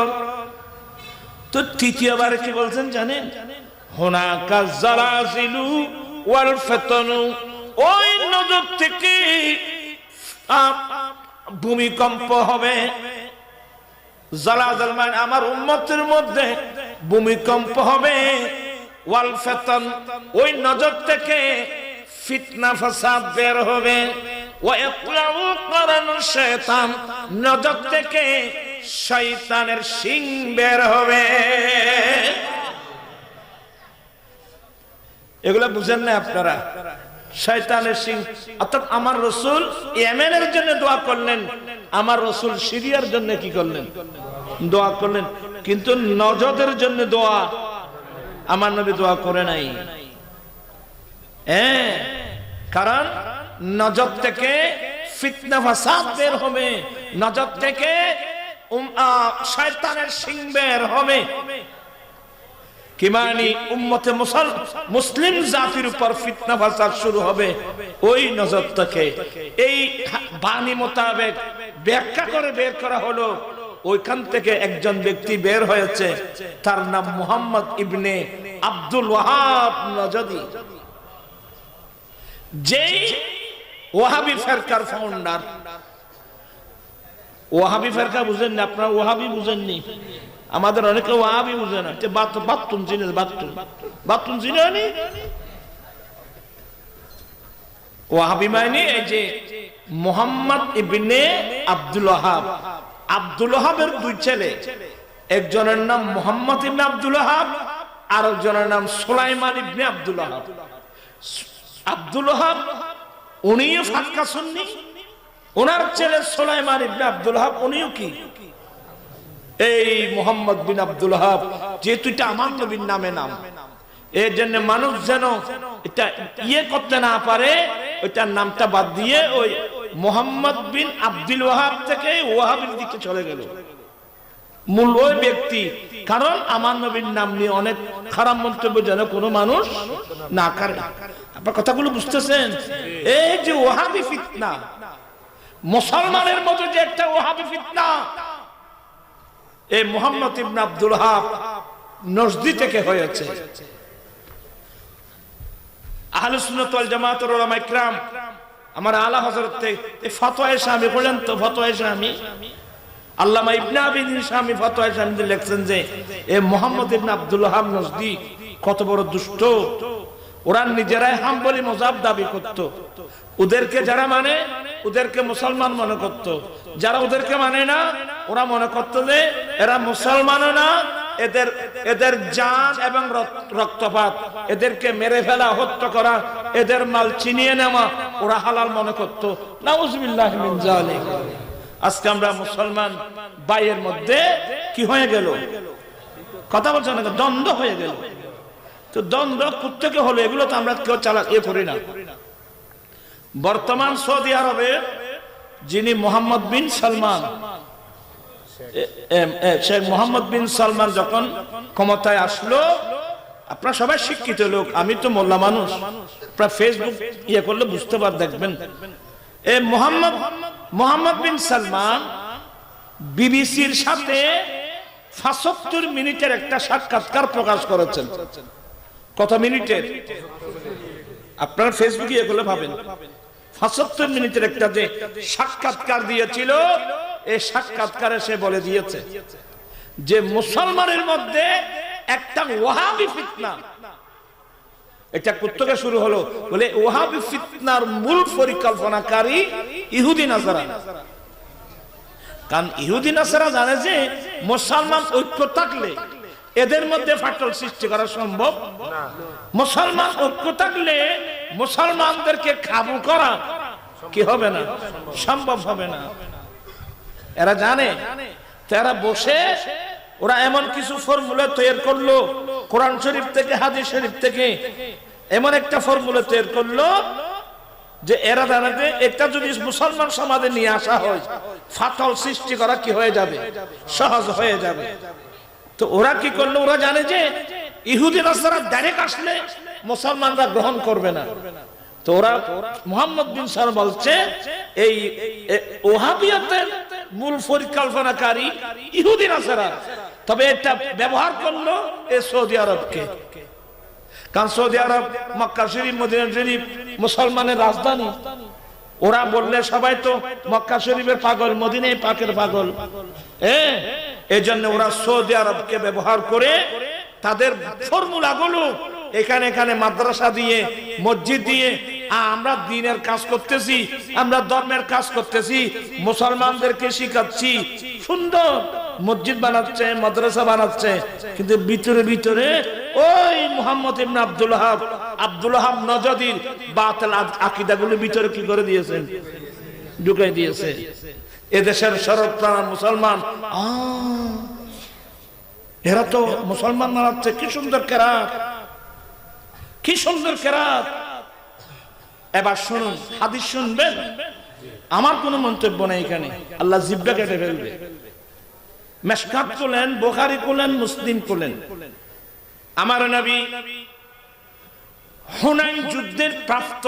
তো তৃতীয়বার কি বলছেন জানেন? হুনাকা জালাজিলু ওয়াল ফাতানু, ওই নজর থেকে ভূমিকম্প হবে। জালাজাল মানে আমার উম্মতের মধ্যে ভূমিকম্প হবে। ওয়াল ফাতান, ওই নজর থেকে ফিতনা ফাসাদ বের হবে। ওয়া ইয়াতলাউ কারানু শাইতান, নজর থেকে শয়তানের শিং বের হবে। এগুলা বুঝেন না আপনারা? শয়তানের সিং। অর্থাৎ আমার রাসূল ইয়েমেনের জন্য দোয়া করলেন, আমার রাসূল সিরিয়ার জন্য কি করলেন? দোয়া করলেন। কিন্তু নজদের জন্য দোয়া আমার নবী দোয়া করে নাই। কারণ নজর থেকে ফিতনা ফাসাদ বের হবে, নজর থেকে শয়তানের সিং বের হবে। কি মানে? উম্মতে মুসলিম জাতির উপর ফিতনা ফাসাদ শুরু হবে ওই নজর থেকে। এই বাণী মোতাবেক ব্যাখ্যা করে বের করা হলো। ওইখান থেকে একজন ব্যক্তি বের হয়েছে, তার নাম মুহাম্মদ ইবনে আব্দুল ওয়াহাব নজদি, যেই ওয়াহাবি ফিরকার ফাউন্ডার। ওয়াহাবি ফিরকা বুঝেন না আপনারা? ওয়াহাবি বুঝেননি? আমাদের অনেকে ওয়াহাবি বুঝে না। বাথরুম চিনে? বাথরুম চিনে? ওয়াহাবি মানে এই যে মুহাম্মদ ইবনে আব্দুল ওয়াহাব। আব্দুল ওয়াহাবের দুই ছেলে, একজনের নাম মুহাম্মদ ইবনে আব্দুল ওয়াহাব, আর একজনের নাম সুলাইমান ইবনে আব্দুল ওয়াহাব। আব্দুল ওয়াহাব উনিও ফাক্কা সুন্নি, ওনার ছেলে সুলাইমান ইবনে আব্দুল ওয়াহাব উনিও কি এই মুহাম্মদ বিন আব্দুল ওয়াহাব। যেহেতু এটা আমার নবীর নামে নাম, এর জন্য মানুষ যেন এটা করতে না পারে, ওইটার নামটা বাদ দিয়ে ওই মুহাম্মদ বিন আব্দুল ওয়াহাব থেকে ওয়াহাবের দিকে চলে গেল মূল ওই ব্যক্তি। কারণ আমার নবীর নাম নিয়ে অনেক খারাপ মন্তব্য যেন কোনো মানুষ না করে। আপনার কথাগুলো বুঝতেছেন? এই যে ওয়াহাবি ফিতনা, মুসলমানের মতো যে একটা ওয়াহাবি ফিতনা, এই মুহাম্মদ ইবনে আব্দুল ওয়াহাব নজদি থেকে হয়েছে। আহলুস সুন্নাত ওয়াল জামাতের উলামা ইকরাম, আমার আলা হযরত এই ফতোয়া শামী বলেন তো, ফতোয়া শামী আল্লামা ইবনে আবিদ শামী ফতোয়া শামীতে লিখছেন যে এই মুহাম্মদ ইবনে আব্দুল ওয়াহাব নজদি কত বড় দুষ্ট। ওরা নিজেরাই হাম্বলি মাযহাব দাবি করত। ওদেরকে যারা মানে ওদেরকে মুসলমান মনে করত, যারা ওদেরকে মানে না ওরা মনে করত যে এরা মুসলমানও না, এদের জান এবং রক্তপাত, এদেরকে মেরে ফেলা, হত্যা করা, এদের মাল ছিনিয়ে নেওয়া ওরা হালাল মনে করত। নাউযুবিল্লাহি মিন যালিক। আজকে আমরা মুসলমান ভাইয়ের মধ্যে কি হয়ে গেল? কথা বলছেন না? দ্বন্দ্ব হয়ে গেল। তো দ্বন্দ্ব কোত্থেকে হলো? এগুলো তো আমরা কেউ করি না। বর্তমান সৌদি আরবে যিনি মোহাম্মদ বিন সালমান, শেখ মোহাম্মদ বিন সালমান যখন ক্ষমতায় আসলো, আপনারা সবাই শিক্ষিত লোক, আমি তো মোল্লা মানুষ, আপনারা ফেসবুক করলে বুঝতে পার, দেখবেন এই মোহাম্মদ বিন সালমান বিবিসির সাথে ৭৫ মিনিটের একটা সাক্ষাৎকার প্রকাশ করেছেন। কত মিনিটের? আপনারা ফেসবুকে করলে পাবেন। ৭৫ মিনিটের একটা যে সাক্ষাৎকার দিয়েছিল, এই সাক্ষাৎকারে সে বলে দিয়েছে যে মুসলমানের মধ্যে একটা ওয়াহাবি ফিতনা। এটা কোত্থেকে শুরু হলো? বলে ওয়াহাবি ফিতনার মূল পরিকল্পনাকারী ইহুদি নাসারা। কারণ ইহুদি নাসারা জানে যে মুসলমান ঐক্য থাকলে এদের মধ্যে ফাটল সৃষ্টি করা সম্ভব না। মুসলমান ঐক্য থাকলে মুসলমানদেরকে কাবু করা কি হবে না, সম্ভব হবে না। এরা জানে, তারা বসে ওরা এমন কিছু ফর্মুলা তৈরি করলো কোরআন শরীফ থেকে হাদিস শরীফ থেকে, এমন একটা ফর্মুলা তৈরি করলো যে এরা জানে যে এটা যদি মুসলমান সমাজে নিয়ে আসা হয় ফাটল সৃষ্টি করা কি হয়ে যাবে, সহজ হয়ে যাবে। তো ওরা কি করলো, ওরা জানে যে ইহুদি নাসারা ডাইরেক্ট আসলে মুসলমানরা গ্রহণ করবে না। তো ওরা মুহাম্মদ বিন সালাম বলছে এই ওহাবিয়তের মূল পরিকল্পনাকারী ইহুদি নাসারা, তবে এটা ব্যবহার করলো এই সৌদি আরবকে। কারণ সৌদি আরব মক্কা শরীফ মদিনা শরীফ মুসলমানের রাজধানী। ওরা বললে সবাই তো মক্কা শরীফের পাগল, মদিনায় পাকের পাগল। এই জন্য ওরা সৌদি আরবকে ব্যবহার করে তাদের ফর্মুলা গুলো এখানে এখানে মাদ্রাসা দিয়ে মসজিদ দিয়ে আমরা দ্বীনের কাজ করতেছি, আমরা ধর্মের কাজ করতেছি, মুসলমানদেরকে শিখাচ্ছি, সুন্দর মসজিদ বানাচ্ছে, মাদ্রাসা বানাচ্ছে, কিন্তু ভিতরে ভিতরে ওই মুহাম্মদ ইবনে আব্দুল ওয়াহাব নজদীর বাতিল আকীদাগুলো ভিতরে কি করে দিয়েছেন, ঢুকাই দিয়েছে। এদেশের সরবপ্রাণ মুসলমান এরা তো মুসলমান বানাচ্ছে, কি সুন্দর কেরাত, কি সুন্দর কেরাত। এবার শুনুন, হাদিস শুনবেন, আমার কোনো মন্তব্য নেই এখানে, আল্লাহ জিব্বা কেটে ফেলবে। মেশকাত খুলেন, বুখারী খুলেন, মুসলিম খুলেন। আমার নবী হুনাইন যুদ্ধের প্রাপ্ত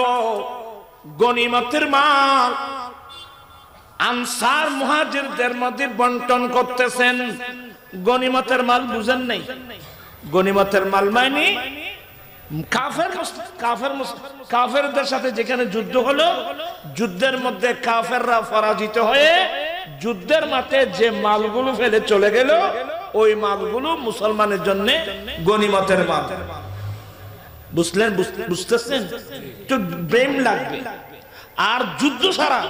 গনিমতের মাল আনসার মুহাজিরদের মধ্যে বন্টন করতেছেন। গনিমতের মাল বুঝেন নাই? গনিমতের মাল মানে কাফেরদের সাথে যেখানে যুদ্ধ হলো, যুদ্ধের মধ্যে কাফেররা পরাজিত হয়ে যুদ্ধের মাঠে যে মালগুলো ফেলে চলে গেল, ওই মালগুলো মুসলমানের জন্য গনিমতের মাল। বুঝলেন? বুঝতেছেন? একটু ব্রেন লাগবে। আর যুদ্ধ ছাড়া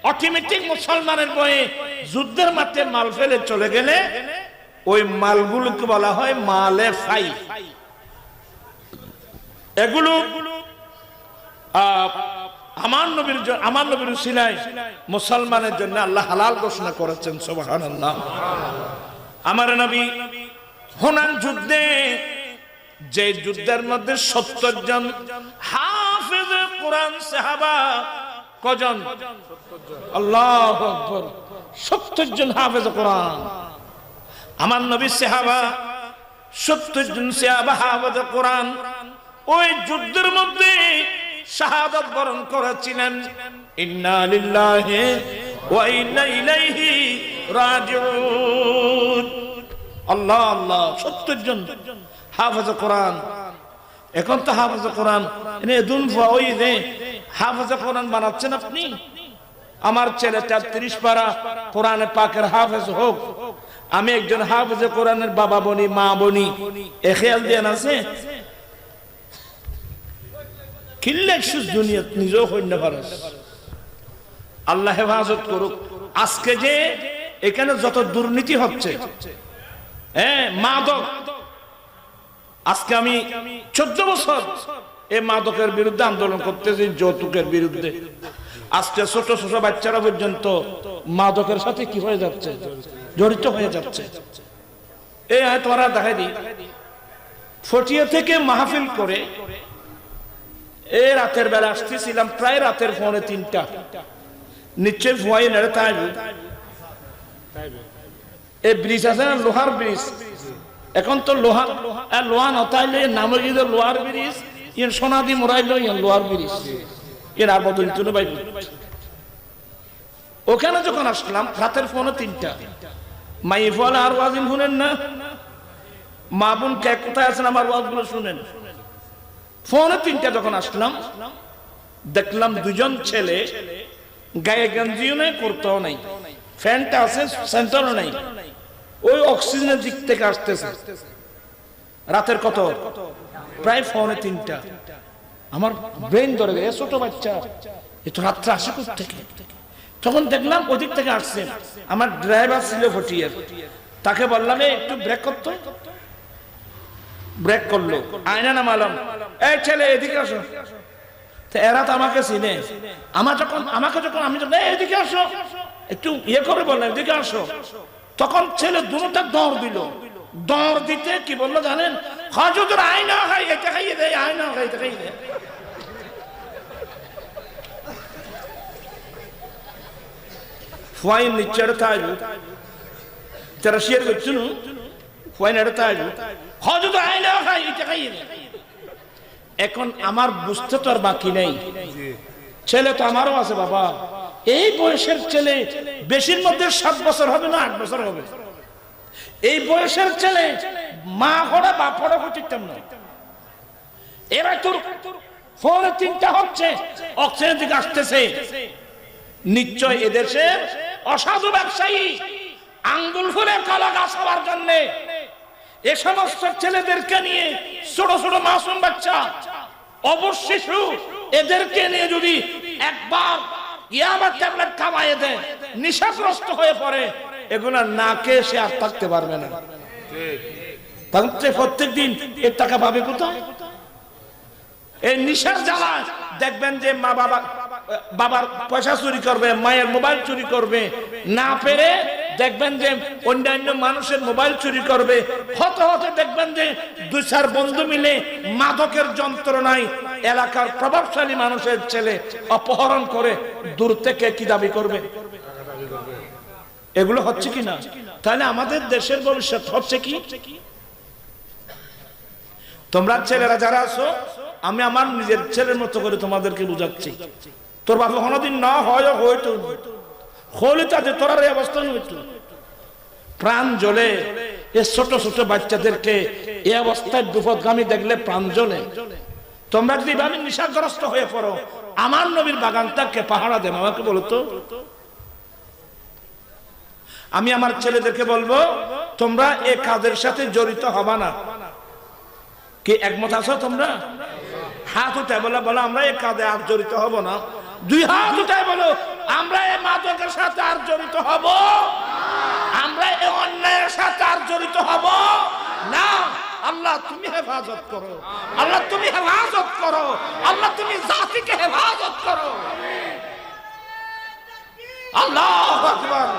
অটোমেটিক মুসলমানের বয়ে যুদ্ধের মাঠে মাল ফেলে চলে গেলে ওই মালগুলোকে বলা হয় মালে ফাই। এগুলো আমার নবীর উসিলায় মুসলমানের জন্য আল্লাহ হালাল ঘোষণা করেছেন। সুবহানাল্লাহ। আমার নবী হুনাইন যুদ্ধে, যে যুদ্ধের মধ্যে 70 জন হাফেজ কোরআন সাহাবা, কজন? আল্লাহু আকবার, 70 জন হাফেজ কোরআন। আমার নবী সাহাবা 70 জন সাহাবা হাফেজ কোরআন ওই যুদ্ধের মধ্যে শাহাদাত বরণ করেছিলেন। ইন্না লিল্লাহি ওয়া ইন্না ইলাইহি রাজিউন। আল্লাহ আল্লাহ, 70 জন হাফেজ কোরআন। এখন তো হাফেজ কোরআন এনে দুন ওই যে হাফেজ কোরআন বানাচ্ছেন আপনি। আমার ছেলেটা 30 পারা কোরআনে পাকের হাফেজ হোক, আমি একজন হাফেজ কোরআনের বাবা বনি, মা বনি, এ খেয়াল দেন আছে কিল্লে সুস দুনিয়া নিজেও হইন না পারে। আল্লাহ হেফাজত করুক। আজকে যে এখানে যত দুর্নীতি হচ্ছে, মাদক, আজকে আমি 14 বছর এই মাদকের বিরুদ্ধে আন্দোলন করতেছি, যৌতুকের বিরুদ্ধে। আজকে ছোট ছোট বাচ্চারা পর্যন্ত মাদকের সাথে কি হয়ে যাচ্ছে, জড়িত হয়ে যাচ্ছে। এই তোরা দেখাই দিই, ফটিয়া থেকে মাহফিল করে এই রাতের বেলা আসতেছিলাম, প্রায় রাতের 2:45, নিশ্চয় ভুয়াই নেড়ে তাই এই ব্রিজ আছে না, লোহার ব্রিজ। এখন তো লোহা নতাইলে নামে গিয়ে লোহার ব্রিজ, ইয়ে সোনা দিয়ে মোড়াইল লোহার ব্রিজ, এর আর বদল তুলে পাইব। ওখানে যখন আসলাম রাতের 2:45, মাই ফল আর ওয়াজিন শুনেন না, মা বোন কে কোথায় আছেন আমার ওয়াজগুলো শুনেন। 2:45 যখন আসলাম দেখলাম 2 জন ছেলে গায়ে গঞ্জিও নেই, কুর্তাও নেই, ফ্যানটা আছে সেন্টারও নেই, ওই অক্সিজেনের দিক থেকে আসতেছে। রাতের কত, প্রায় 2:45। আমার ব্রেন ধরে গেছে, ছোট বাচ্চা এত রাত্রে আসে থেকে। তখন দেখলাম ওদিক থেকে আসছে, আমার ড্রাইভার ছিল ফটিয়ার, তাকে বললাম একটু ব্রেক করতো, ব্রেক করলো, আয়না নামালাম, এই ছেলে এদিকে আসো। এরা তো আমাকে চিনে, আমাকে যখন আমি যখন এদিকে আসো একটু ইয়ে করে বললাম এদিকে আসো, তখন ছেলে দুটোটা দৌড় দিল। দৌড় দিতে কি বললো জানেন? হযরত আয়না খাই এটা খাইয়ে দেয়, আয়না খাই এটা খাইয়ে দেয়। ফুয়াইন নিচে তাইজু তেরা শেয়ার করছুন, ফুয়াইন এটা তাইজু হযরত আয়না খাই এটা খাইয়ে দেয়। এখন আমার বুঝতে তো আর বাকি নেই, ছেলে তো আমারও আছে বাবা। এই বয়সের ছেলে বেশির মধ্যে 7 বছর হবে না 8 বছর হবে। এই বয়সের ছেলে মা হড়া বাপ হড়া হচ্ছিতাম না। এবার তোর ফোনে চিন্তা হচ্ছে অক্সিজেন দিকে আসতেছে, নিশ্চয় এদেশের অসাধু ব্যবসায়ী আঙ্গুল ফুলে কলা গাছ হওয়ার জন্য এ সমস্ত ছেলেদেরকে নিয়ে ছোট ছোট মাসুম বাচ্চা অবশ শিশু এদেরকে নিয়ে যদি একবার ইয়াবা ট্যাবলেট খাওয়ায় দেয়, নেশাগ্রস্ত হয়ে পড়ে, এগুলা না খেয়ে সে আর থাকতে পারবে না। তাহলে প্রত্যেকদিন এর টাকা পাবে কোথায়? এই নেশার জ্বালা দেখবেন যে মা বাবার পয়সা চুরি করবে, মায়ের মোবাইল চুরি করবে, না পেরে দেখবেন যে অন্যান্য মানুষের মোবাইল চুরি করবে। হতে হতে দেখবেন যে 2-4 বন্ধু মিলে মাদকের যন্ত্রণায় এলাকার প্রভাবশালী মানুষের ছেলে অপহরণ করে দূর থেকে কি দাবি করবে? এগুলো হচ্ছে কি না? তাহলে আমাদের দেশের ভবিষ্যৎ হচ্ছে কি? তোমরা ছেলেরা যারা আছো, আমি আমার নিজের ছেলের মতো করে তোমাদেরকে বুঝাচ্ছি। তোর বাবা কোনদিন না হয় হইতো হলে তাদের তোর এই অবস্থা হইতো। প্রাণ জ্বলে এই ছোট ছোট বাচ্চাদেরকে এই অবস্থায় বিপদগামী দেখলে প্রাণ জ্বলে। তোমরা যদি ভাবে নেশাগ্রস্ত হয়ে পড়ো, আমার নবীর বাগানটাকে পাহারা দেন, আমাকে বলো তো। আমি আমার ছেলেদেরকে বলবো তোমরা এই কাজের সাথে জড়িত হবা না। কি একমত আছো তোমরা? হাত উঠায় বলো আমরা এই কাজে আর জড়িত হব না। 2 হাত উঠায় বলো আমরা এই মাদকের সাথে আর জড়িত হব, আমরা এই অন্যায়ের সাথে আর জড়িত হব না। আল্লাহ তুমি হেফাজত করো, আল্লাহ তুমি হেফাজত করো, আল্লাহ তুমি জাতিকে হেফাজত করো। আল্লাহু আকবার।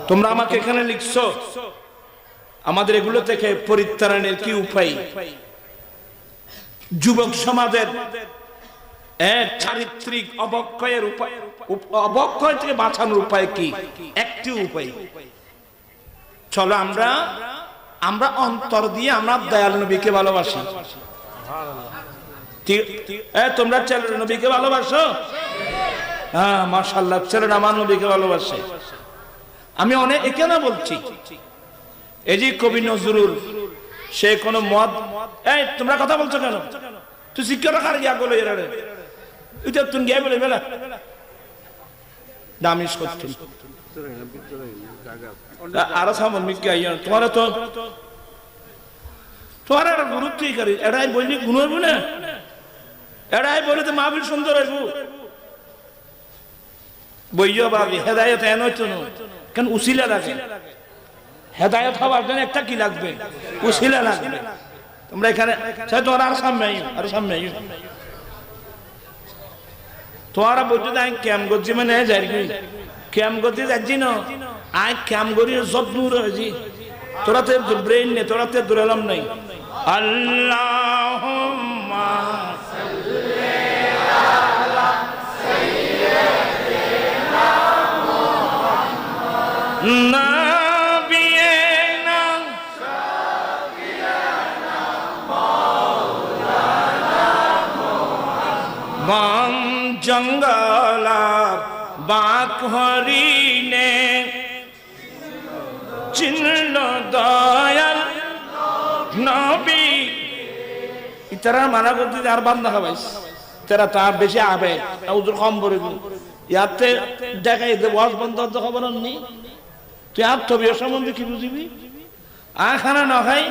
তোমরা আমাকে এখানে লিখছো, আমাদের এগুলো থেকে পরিত্রাণের কি উপায়? যুবক সমাজের চারিত্রিক অবক্ষয়ের উপায়, অবক্ষয় থেকে বাঁচানোর উপায় কি? একটি উপায়, চলো আমরা অন্তর দিয়ে আমরা দয়াল নবীকে ভালোবাসি। তোমরা ছেলের নবীকে ভালোবাসো? হ্যাঁ মাশাআল্লাহ, ছেলেরা আমার নবীকে ভালোবাসে। আমি অনেক এখানে বলছি, এই যে কবি নজরুল, সে কোন মদ, এই তোমরা কথা বলছো কেন? তুই শিক্ষা রাখার ইয়া বলে এরারে এটা তুমি গিয়ে বলে বেলা দামিস করছেন আরো সামন মিকে আইয়া তোমার তো তোমার আর গুরুত্বই করি এরাই বললি গুণ হইব না, এরাই বলে তো মাহফিল সুন্দর হইব। বইও ভাবি হেদায়েত এন হইতো না কেন? উসিলা লাগে। হেদায়েত হওয়ার জন্য একটা কি লাগবে? উসিলা লাগবে। তোমরা এখানে তোমরা আর সামনে আর সামনে তোমরা বলছো আই ক্যাম করছি মানে যাই ক্যাম করতে যাচ্ছি না, আই ক্যাম করি সব দূর হয়েছি। তোরা তো ব্রেন নেই, তোরা তো দূরালাম নাই। আল্লাহুম্মা সাল্লি আলা সাইয়্যিদিনা মুহাম্মদ বন জঙ্গলার বাক হরিণে চিনল দয়াল নবী। ইতারা মানা করতে আর বান্দা খাবাইস তারা তার বেশি আবে ওদের কম করে ইয়াতে দেখাই দে ওয়াজ বন্ধ খবর নি। তুই আর তবে সম্বন্ধে কি বুঝিবি? খানা না খাই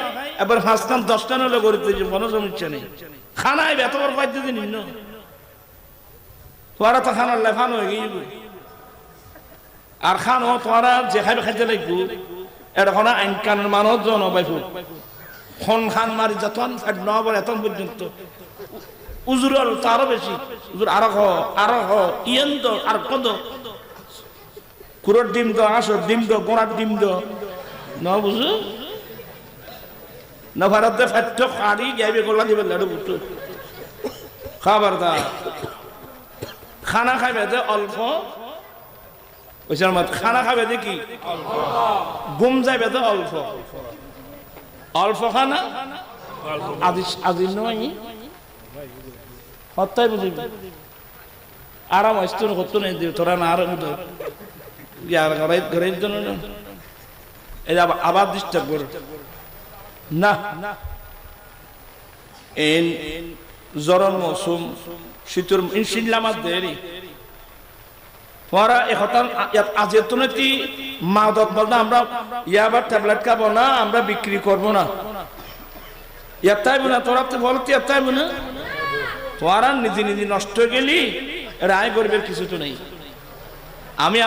এবার 5-10টা নলে করতে কোনো সমস্যা নেই। খানায় এত বড় পাইতে দিন তোরা তো খানার লেফানো হয়ে গিয়ে আর খানো তোরা যে খাইবে খাইতে লাগবো এখন আইন কানুন মানুষ জন বাইফু খন খান মারি যতন ফাট নবর এত পর্যন্ত উজুর তারও বেশি উজুর আরো হ ইয়েন দো আর কত কুরোর ডিম দো আসর ডিম দো গোড়ার ডিম দো ন বুঝু না ভারতে ফাট খাড়ি যাইবে গোলা দিবে লাড়ু বুটু খবরদার খানা খাইবে যে অল্প ওইসার মত খানা খাবে দেখি ঘুম যাইবে তো অল্প অল্প খানা আজি নয় হত্যাই বুঝিবি আরাম আসতো করতো না তোরা না আরাম ইয়ার ঘরের জন্য এই আবার ডিস্টার্ব করে না এন জ্বরের মৌসুম শীতের ইনশিল্লামাত দেরি তোরা এখন আজের তো নাকি মাদক বল না আমরা ইয়াবার ট্যাবলেট খাবো না আমরা বিক্রি করবো না ইয়াতাইব না তোরা তো বলতে ইয়াতাইব না তোরা নিজে নিজে নষ্ট হয়ে গেলি রায় গরিবের কিছু তো নেই আমি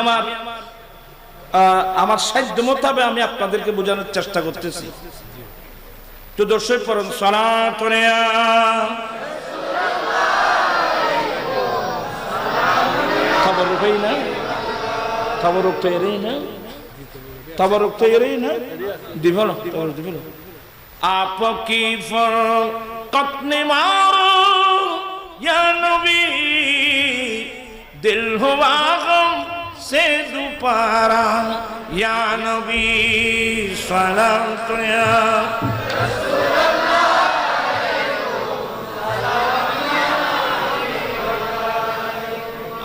আমার সাধ্য মোতাবেক আমি আপনাদেরকে বোঝানোর চেষ্টা করতেছি তো দর্শক পড়ুন সনাতনিয়া तबरुक ही ना तबरुक तो यही ना तबरुक तो यही ना दिवलो तबरुक दिवलो आपकी फरकत निमारो या नबी दिल हुआ गम से दुपारा या नबी सलाम तुया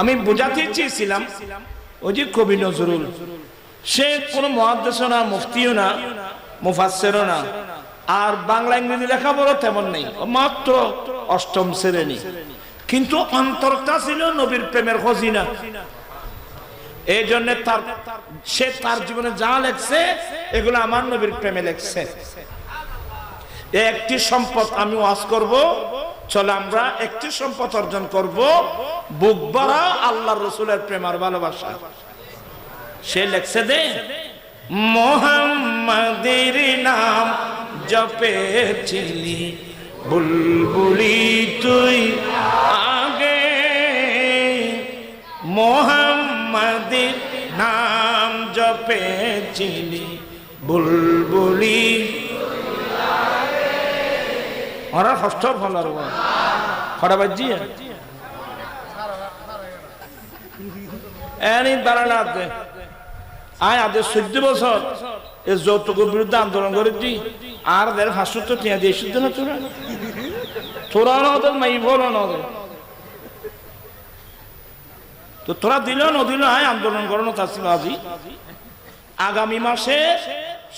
আমি বোঝাতে চেয়েছিলাম ওই যে কবি নজরুল সে কোনো মুহাদ্দিসও না মুফতিও না মুফাসসিরও না আর বাংলা ইংরেজি লেখাপড়া তেমন নেই মাত্র অষ্টম শ্রেণী কিন্তু অন্তরটা ছিল নবীর প্রেমের খজিনা এই জন্য সে তার জীবনে যা লেখছে এগুলো আমার নবীর প্রেমে লেখছে একটি সম্পদ আমি ওয়াজ করব চলে আমরা একটি সম্পদ অর্জন করব বুক ভরা আল্লাহর রাসূলের প্রেম আর ভালোবাসা সে লেখছে দে মুহাম্মাদের নাম জপেছিলি বুলবুলি তুই আগে মুহাম্মাদের নাম জপেছিলি বুলবুলি ওরা ষষ্ঠ ফলার খড়া বাজি এনি দাঁড়ানা আয় আজ 14 বছর এই যৌতুকের বিরুদ্ধে আন্দোলন করেছি আর 500 টাকা দিয়ে শুদ্ধ না তোরা নদের মাই বলো নদের তো তোরা দিল না দিল আয় আন্দোলন করানো তা ছিল আজি আগামী মাসে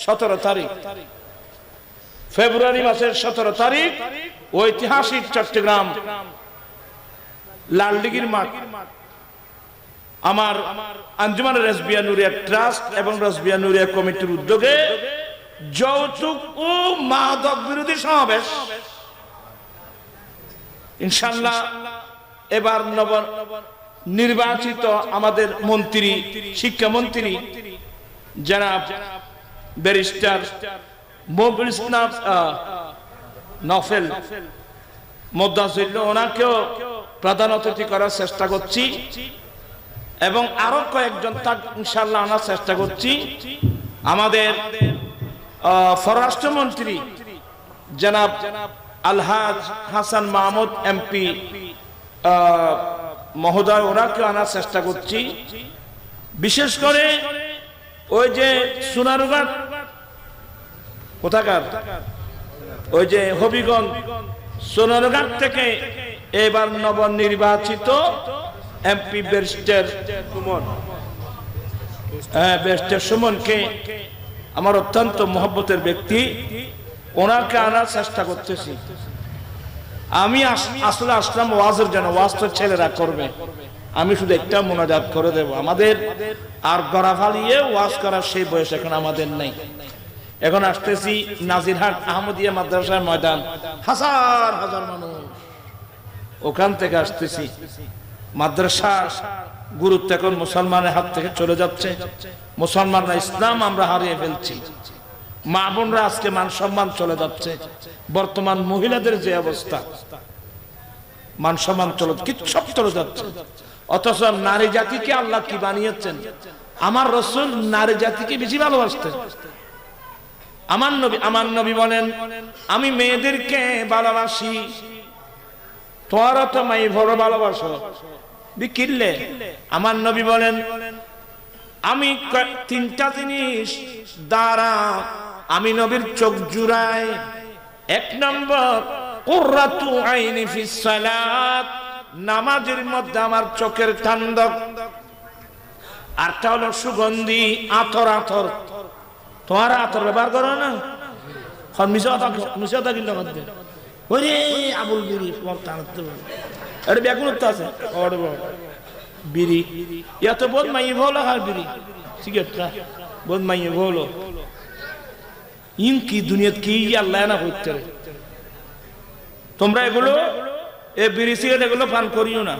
17 তারিখ ফেব্রুয়ারি মাসের 17 তারিখ ঐতিহাসিক চট্টগ্রাম লালদিঘির মাঠ আমার আঞ্জুমান রাসবিয়া নুরিয়া ট্রাস্ট এবং রাসবিয়া নুরিয়া কমিটির উদ্যোগে যৌতুক ও মাদক বিরোধী সমাবেশ ইনশাআল্লাহ এবার নব নির্বাচিত আমাদের মন্ত্রী শিক্ষামন্ত্রী জনাব ব্যারিস্টার মবিল ইসলাম নফেল মোদ্দাসিল ওনাকেও প্রধান অতিথি করার চেষ্টা করছি এবং আরো কয়েকজন তাক ইনশাআল্লাহ আনার চেষ্টা করছি আমাদের পররাষ্ট্রমন্ত্রী জনাব আলহাজ হাসান মাহমুদ এমপি মহোদয় ওনাকেও আনার চেষ্টা করছি বিশেষ করে ওই যে সোনারুঘাট কোথাকার ওই যে হবিগঞ্জ সোনারঘাট থেকে এবার নবনির্বাচিত এমপি ব্যারিস্টার সুমনকে আমার অত্যন্ত মহব্বতের ব্যক্তি ওনাকে আনার চেষ্টা করতেছি আমি আসলে আসলাম ওয়াজের জন্য ওয়াজ তো ছেলেরা করবে আমি শুধু একটা মোনাজাত করে দেব আমাদের আর গড়া ফালিয়ে ওয়াজ করার সেই বয়স এখন আমাদের নেই এখন আসতেছি নাজিরহাট আহমদিয়া মাদ্রাসার ময়দান হাজার হাজার মানুষ ওখান থেকে আসতেছি মাদ্রাসা গুরুত্ব এখন মুসলমানের হাত থেকে চলে যাচ্ছে। মুসলমানরা ইসলাম আমরা হারিয়ে ফেলছি। মা বোনরা আজকে মান সম্মান চলে যাচ্ছে। বর্তমান মহিলাদের যে অবস্থা, মান সম্মান সব চলে যাচ্ছে। অথচ নারী জাতিকে আল্লাহ কি বানিয়েছেন? আমার রাসূল নারী জাতিকে বেশি ভালোবাসতেন। আমার নবী বলেন, আমি মেয়েদেরকে ভালোবাসি, তোরা তো মাই বড় ভালোবাসো বিকিরলে। আমার নবী বলেন, আমি তিনটা জিনিস দ্বারা আমি নবীর চোখ জুড়াই। এক নম্বর, কুররাতু আইনি ফিস সালাত, নামাজের মধ্যে আমার চোখের ঠান্ডক। আরটা হলো সুগন্ধি, আতর। তোমার আতর ব্যবহার করো না, মিশা থাকিল মধ্যে ওরে আবুল বিড়ি এটা বেগুন আছে বিড়ি, এত বোধ মাইয়ে ভালো খার বিড়ি সিগারেটটা বোধ মাইয়ে ভালো। ইন কি দুনিয়াত কি আল্লাহ না করতে। তোমরা এগুলো এই বিড়ি সিগারেট এগুলো পান করিও না।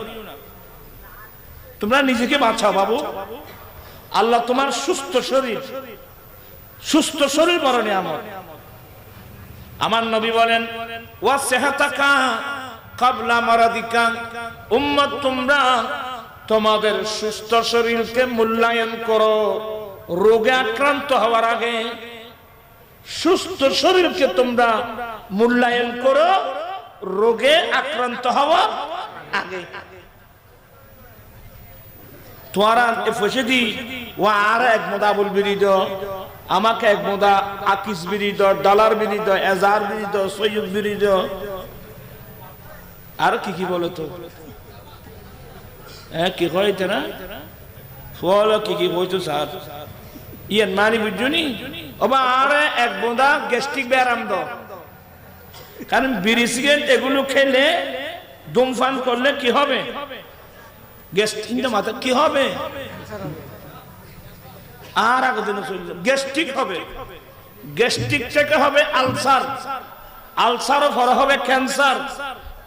তোমরা নিজেকে বাঁচাও বাবু। আল্লাহ তোমার সুস্থ শরীর বড় নিয়ামত। আমার নবী বলেন, ওয়া সেহাতাকা কাবলা মারাদিকা, উম্মত তোমরা তোমাদের সুস্থ শরীরকে মূল্যায়ন করো রোগে আক্রান্ত হওয়ার আগে। সুস্থ শরীরকে তোমরা মূল্যায়ন করো রোগে আক্রান্ত হওয়ার আগে। তোরা ফসে দি ও আর এক মোদা বল বিড়ি দ, আমাকে এক মোদা আকিস বিড়ি দ, ডলার বিড়ি দ, এজার বিড়ি দ, সৈয়দ বিড়ি দ, আর কি বলো তো? হ্যাঁ কি কইতে না ফল কি বলতো স্যার ইয়ান মানি বুঝুনি। ওবা আর এক মোদা গ্যাস্ট্রিক ব্যারাম দ। কারণ বিড়ি সিগারেট এগুলো খেলে ধূমপান করলে কি হবে? গ্যাস্ট্রিক মাথা কি হবে? আর আগে দিন গ্যাস্ট্রিক হবে। গ্যাস্ট্রিক থেকে হবে আলসার, আলসার পরে হবে ক্যান্সার,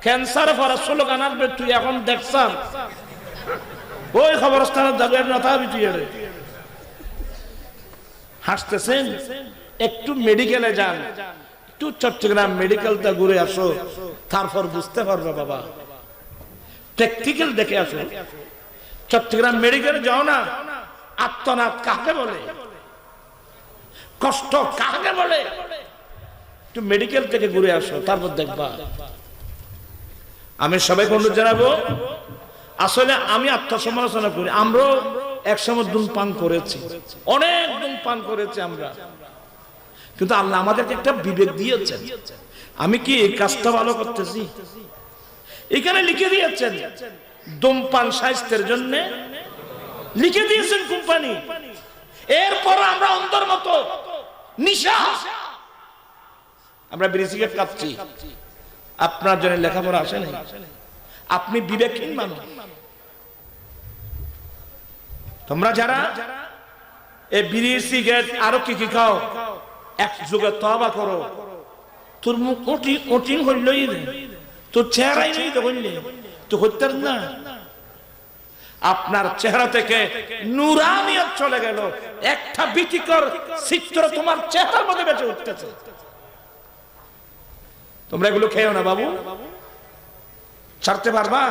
ক্যান্সার পরে স্লোগান আসবে তুই এখন দেখছান ওই খবরস্থানের যাবে না তুই হাসতেছেন। একটু মেডিকেলে যান, একটু চট্টগ্রাম মেডিকেলটা ঘুরে আসো, তারপর বুঝতে পারবে বাবা। প্র্যাকটিক্যাল দেখে আসো। চট্টগ্রাম মেডিকেলে যাও না, আত্মনাদ কাকে বলে, কষ্ট কাকে বলে, একটু মেডিকেল থেকে ঘুরে আসো, তারপর দেখবা। আমি সবাইকে অনুরোধ জানাবো, আসলে আমি আত্মসমালোচনা করি। আমরাও একসময় ধূমপান করেছি, অনেক ধূমপান করেছি আমরা, কিন্তু আল্লাহ আমাদেরকে একটা বিবেক দিয়েছেন। আমি কি এই কাজটা ভালো করতেছি? এখানে লিখে দিয়েছেন ধূমপান স্বাস্থ্যের জন্য, লিখে দিয়েছেন কোম্পানি। এরপর আমরা অন্ধের মতো নিশা, আমরা বিড়ি সিগারেট খাচ্ছি। আপনার জন্য লেখাপড়া আসে নাই, আপনি বিবেকহীন মানুষ। তোমরা যারা এই বিড়ি সিগারেট আরো কি কি খাও, এক যুগে তওবা করো। তোর মুখ কঠিন হইলই তোর চেহারাই নেই তো বললে তো হইতে না। আপনার চেহারা থেকে নূরানিয়ত চলে গেল, একটা ভীতিকর চিত্র তোমার চেহারার মধ্যে বেঁচে উঠতেছে। তোমরা এগুলো খেও না বাবু, ছাড়তে পারবা?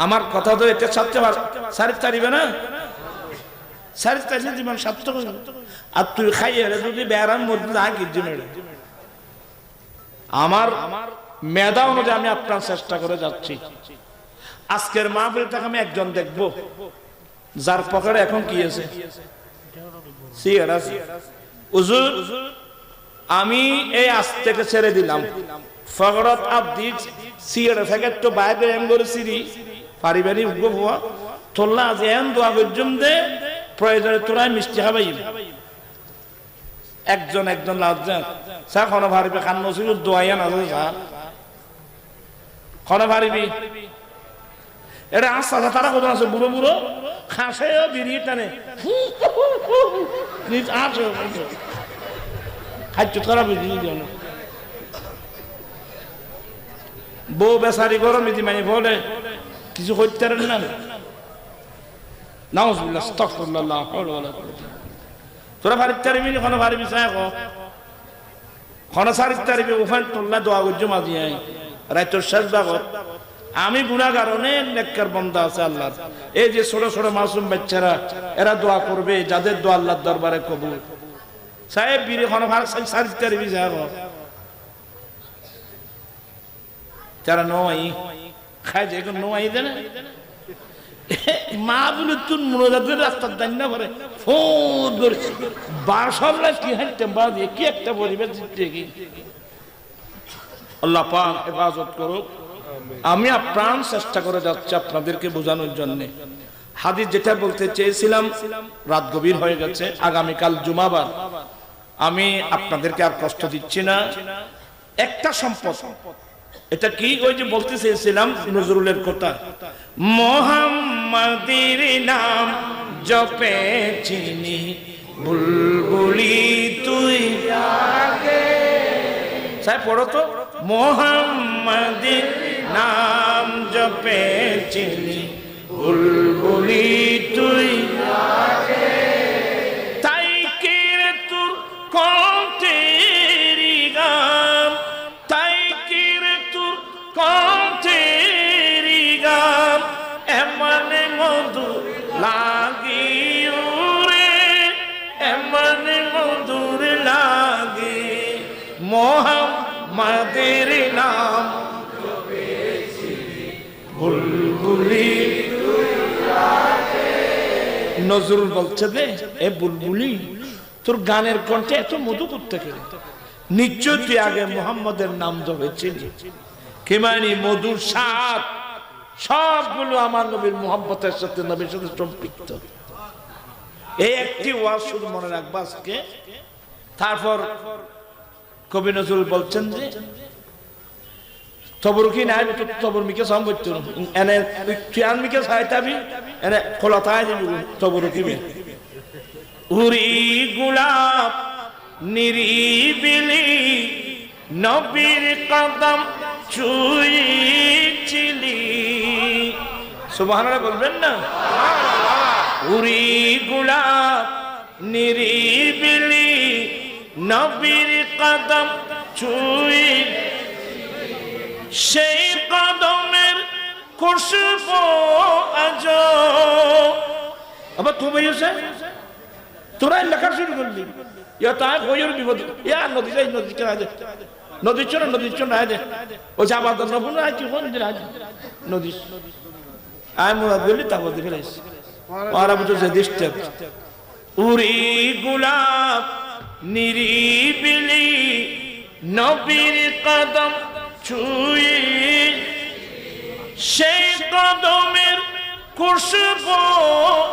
আমার কথা তো এটা ছাড়তে পারিবে না, সারি তারিবে জীবন সার্থক। আর তুই খাইয়ে যদি বেড়ার মধ্যে আমার মেধা অনুযায়ী আমি আপনার চেষ্টা করে যাচ্ছি। আজকের মাহফিল থেকে আমি একজন দেখবো যার পকেটে এখন কি আছে, হুজুর আমি এই আজ থেকে ছেড়ে দিলাম, ফগরত আব্দি সিগারেট প্যাকেট তো বাইরে এম করে সিরি পারিবারিক হওয়া তোল্লা আজ এন দোয়া পর্যন্ত দে, প্রয়োজনে তোরাই মিষ্টি খাবাই। একজন লাজ্জান চা খন ভারিবে খান নসিল দোয়াইয়া না চা খন ভারিবি। এটা আস্তে আস্তে তারা কোথাও আছে বুড়ো বুড়ো খাসেও বেরিয়ে টানে খাদ্য খারাপ বউ বেচারি গরম ইতি মানে বলে কিছু হইতে পারেন না নাউজুবিল্লাহ আস্তাগফিরুল্লাহ লা হাওলা ওয়ালা কুওয়াতা তোরা ভারিত তারিমি কোন ভারি বিষয় কো কোন সারিত তারিমি ওখান তোল্লা দোয়া করজ মাঝি আই রাইতর শেষ ভাগত আমি গুনাহগার অনেক নেককার বান্দা আছে আল্লাহর এই যে ছোট ছোট মাসুম বাচ্চারা এরা দোয়া করবে যাদের দোয়া আল্লাহর দরবারে কবুল সাহেব বীরে কোন ভার সারিত তারিমি যায় কো যারা নয় খায় যে কোন নয় দেন মা বলে তুই মনোজাতের রাস্তার দান না পারে ফোন করছে বাসল্লা কি হাঁটতে বাজে কি একটা পরিবেশ কি আল্লাহ পাক হেফাজত করুক আমি আপ্রাণ চেষ্টা করে যাচ্ছি আপনাদেরকে বোঝানোর জন্য হাদিস যেটা বলতে চেয়েছিলাম রাত গভীর হয়ে গেছে আগামীকাল জুমাবার আমি আপনাদেরকে আর কষ্ট দিচ্ছি না একটা সম্পদ এটা কি ওই যে বলতে চেয়েছিলাম নজরুলের কথা মুহাম্মাদের নাম জপে চিনি বুলবুলি তুই আগে সাহেব পড়ো তো মুহাম্মাদের নাম জপে চিনি বুলবুলি তুই আগে তাই কে তোর কন্তেরি গাম তাই কে তোর কন্তেরি গাম এমন মধু লাগি রে এমন মধুর লাগে মুহাম্মাদের নাম বুলবুলি নজরুল বলছে দে এ বুলবুলি তোর গানের কণ্ঠে এত মধু করতে গেলে নিশ্চয় তুই আগে মুহাম্মাদের নাম জপেছিলি কি মানে মধুর স্বাদ সবগুলো আমার নবীর মুহাব্বতের সাথে নবীর সাথে সম্পৃক্ত এই একটি ওয়াজ শুধু মনে রাখবা আজকে তারপর কবি নজরুল বলছেন যে তবরুকি নাই তো তবরমিকে সম করতে এনে তুয়ানমিকে সাইতাবি এনে খোলাতায় দিবি তবরুকি উরি গোলাপ নিরিবিলি নবীর কদম ছুঁইছিলি সুবহানাল্লাহ বলবেন না উরি গোলাপ নিরিবিলি নবীর কদম ছুঁই সেই কদমের খুশবু আজ আবার তুমি এসে তোরা লেখা শুরু করলি ইয়া তাই কইর বিপদ ইয়া নদী যাই নদী কে আজ নদীর চর আজ ও যাবা তো নবুন আজ কোন দিন আজ নদী আই মুরাদ বলি তাবো দিবে লাইস আর আবু তো ডিস্টার্ব উরি গোলাপ নিরিবিলি নবীর কদম ছুঁই সেই কদমের খুশবু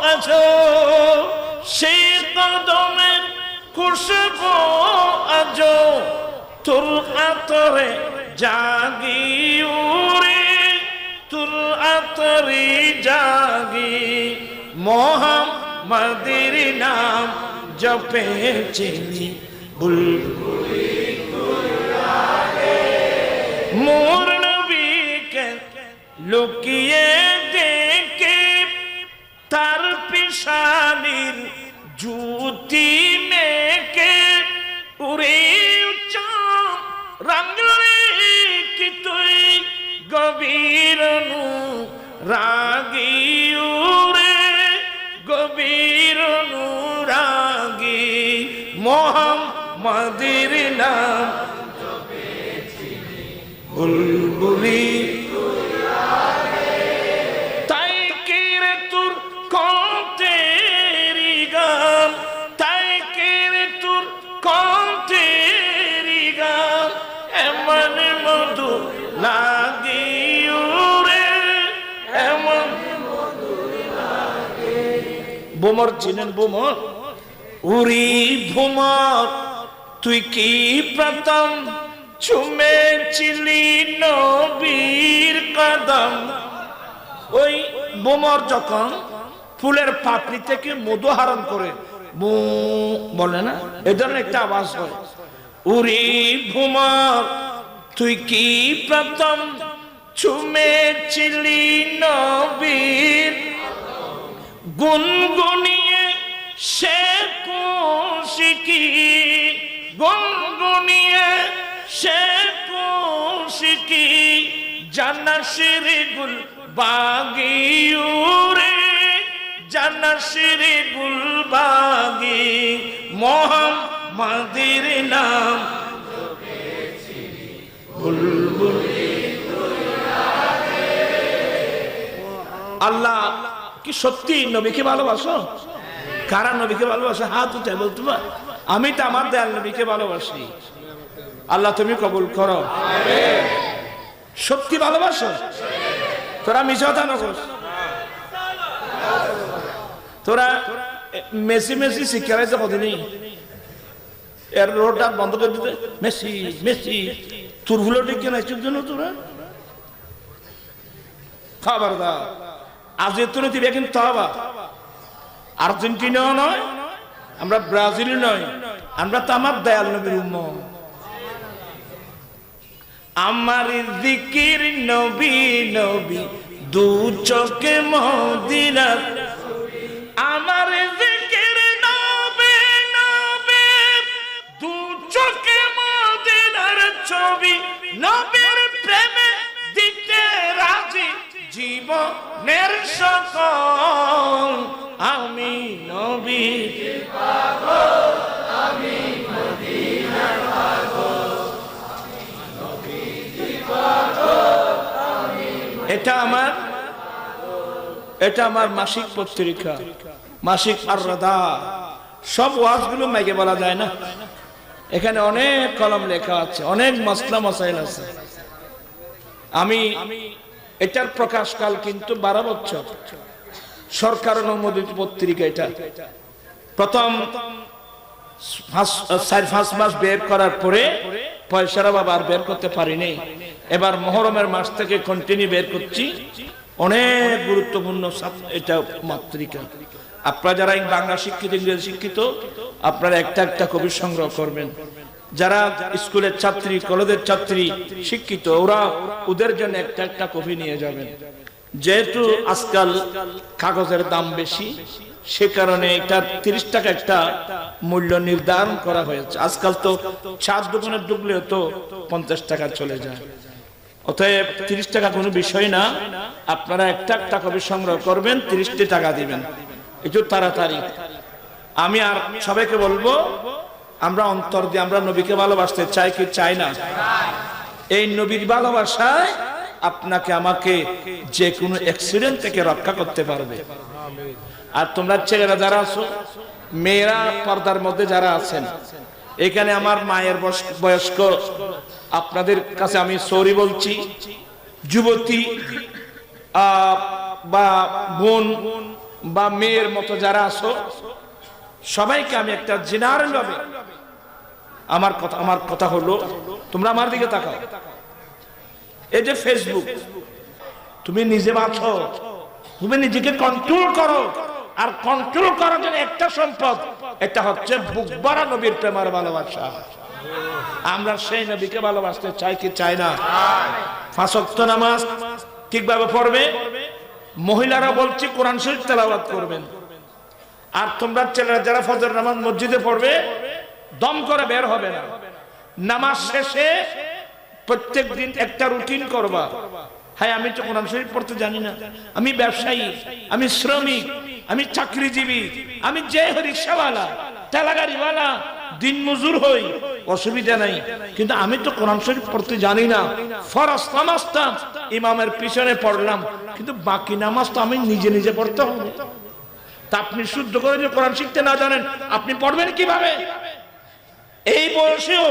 আজ সেই কদমের খুশবু আজ তোর আতরে জাগি উরে তোর আতরে জাগি মুহাম্মাদের নাম জপে চিনি বুলবুলি মোর নবীকে লুকিয়ে দেখে তার পিশানির জুতি মেকে উড়ে রঙরে কি তুই গভীর রাগি উড়ে গভীর রাগি মুহাম্মাদের নাম বুলবুলি তাই কি রে তোর কন্তেরি গান তাই কি রে তোর কন্তেরি গান এমন মধু লাগি রে এমন বোমর চিনেন বোমর উরি ভোমর তুই কি প্রথম চুমেছিলি নবীর কদম ওই বোমর যখন ফুলের পাপড়ি থেকে মধু হারণ করে বু বলে না এই ধরনের একটা আওয়াজ হয় উরি ভোমর তুই কি প্রথম ছুমেছিলি নবীর গুনগুনিয়ে সে কুশিকি গুনগুনিয়ে সে কুশিকি জানাশিরি গুল বাগিউরে জানাশিরি গুল বাগি মোহাম্মদের নাম বুলবুল। আল্লাহ কি সত্যি নবীকে ভালোবাসো? কারা নবীকে ভালোবাসে হাত উঠে বলতে পার। আমি তো আমার দয়াল নবীকে ভালোবাসি। আল্লাহ তুমি কবুল করো। সত্যি ভালোবাসো? তোরা মিশা নকস, তোরা মেসি মেসি শিক্ষারাইতে কতদিনই এর রোডটা বন্ধ করে দিতে মেসি মেসি তোর ভুলো ডেকে নাইছুর জন্য তোরা খবরদার। আজ এত দিবে কিন্তু আর্জেন্টিনাও নয়, আমরা ব্রাজিল নয়, আমরা তো আমার দয়াল নবীর উম্মত। আমার জিকির নবী নবী দু চোখে মদিনা, আমার জিকির নবী নবী দু চোখে মদিনার ছবি, নবীর প্রেমে দিতে রাজি জীবনের সকল। আমি নবীর পাগল, আমি মদিনার পাগল, এটা আমার মাসিক পত্রিকা, মাসিক আর-রাদা। সব ওয়াজগুলো মাইকে বলা যায় না, এখানে অনেক কলম লেখা আছে, অনেক মাসলা মাসাইল আছে। আমি এটার প্রকাশকাল কিন্তু 12 বছর, সরকার অনুমোদিত পত্রিকা। এটা প্রথম 4-5 মাস বের করার পরে পয়সার অভাব আর বের করতে পারিনি। এবার মুহররমের মাস থেকে কন্টিনিউ বের করছি। অনেক গুরুত্বপূর্ণ এটা পত্রিকা। আপনারা যারা বাংলা শিক্ষিত, ইংরেজি শিক্ষিত, আপনারা একটা একটা কবি সংগ্রহ করবেন। যারা স্কুলের ছাত্রী, কলেজের ছাত্রী, শিক্ষিত, ওরা ওদের জন্য একটা একটা কপি নিয়ে যাবেন। যেহেতু আজকাল কাগজের দাম বেশি, সে কারণে এটা 30 টাকা একটা মূল্য নির্ধারণ করা হয়েছে। আজকাল তো 4 দোকানে ঢুকলেও তো 50 টাকা চলে যায়। অতএব 30 টাকা কোনো বিষয় না। আপনারা একটা একটা কপি সংগ্রহ করবেন, 30 টাকা দিবেন, একটু তাড়াতাড়ি। আমি আর সবাইকে বলবো, আমরা অন্তর দিয়ে আমরা নবীকে ভালোবাসতে চাই কি চাই না? এই নবীর ভালোবাসায় আপনাকে আমাকে যে কোনো অ্যাক্সিডেন্ট থেকে রক্ষা করতে পারবে। আর তোমরা ছেলেরা যারা আছো, মেয়েরা পর্দার মধ্যে যারা আছেন, এখানে আমার মায়ের বয়স্ক আপনাদের কাছে আমি সরি বলছি। যুবতী বা বোন বা মেয়ের মতো যারা আছো, সবাইকে আমি একটা জেনারেল ভাবে আমার কথা হলো, তোমরা আমার দিকে তাকাও। এই যে ফেসবুক, তুমি নিজে বাঁচো, তুমি নিজেকে কন্ট্রোল করো। আর কন্ট্রোল করার জন্য একটা সম্পদ, এটা হচ্ছে বুক ভরা নবীর প্রেমের ভালোবাসা। আমরা সেই নবীকে ভালোবাসতে চাই কি চাই না? 5 ওয়াক্ত নামাজ ঠিকভাবে পড়বে। মহিলারা বলছি কোরআন শরীফ তেলাওয়াত করবেন। আর তোমরা ছেলেরা যারা ফজর নামাজ মসজিদে পড়বে, দম করে বের হবে না। নামাজ শেষে প্রত্যেক দিন একটা রুটিন করবা। হ্যাঁ, আমি তো কোরআন শরীফ পড়তে জানি না, আমি ব্যবসায়ী, আমি শ্রমিক, আমি চাকরিজীবী, আমি যে রিক্সাওয়ালা, ঠেলাগাড়িওয়ালা, দিন মজুর হই, অসুবিধা নাই, কিন্তু আমি তো কোরআন শরীফ পড়তে জানি না। ফরজ নামাজটা ইমামের পিছনে পড়লাম, কিন্তু বাকি নামাজ তো আমি নিজে নিজে পড়তে হবে। তা আপনি শুদ্ধ করে যে কোরআন শিখতে না জানেন, আপনি পড়বেন কিভাবে? এই বয়সেও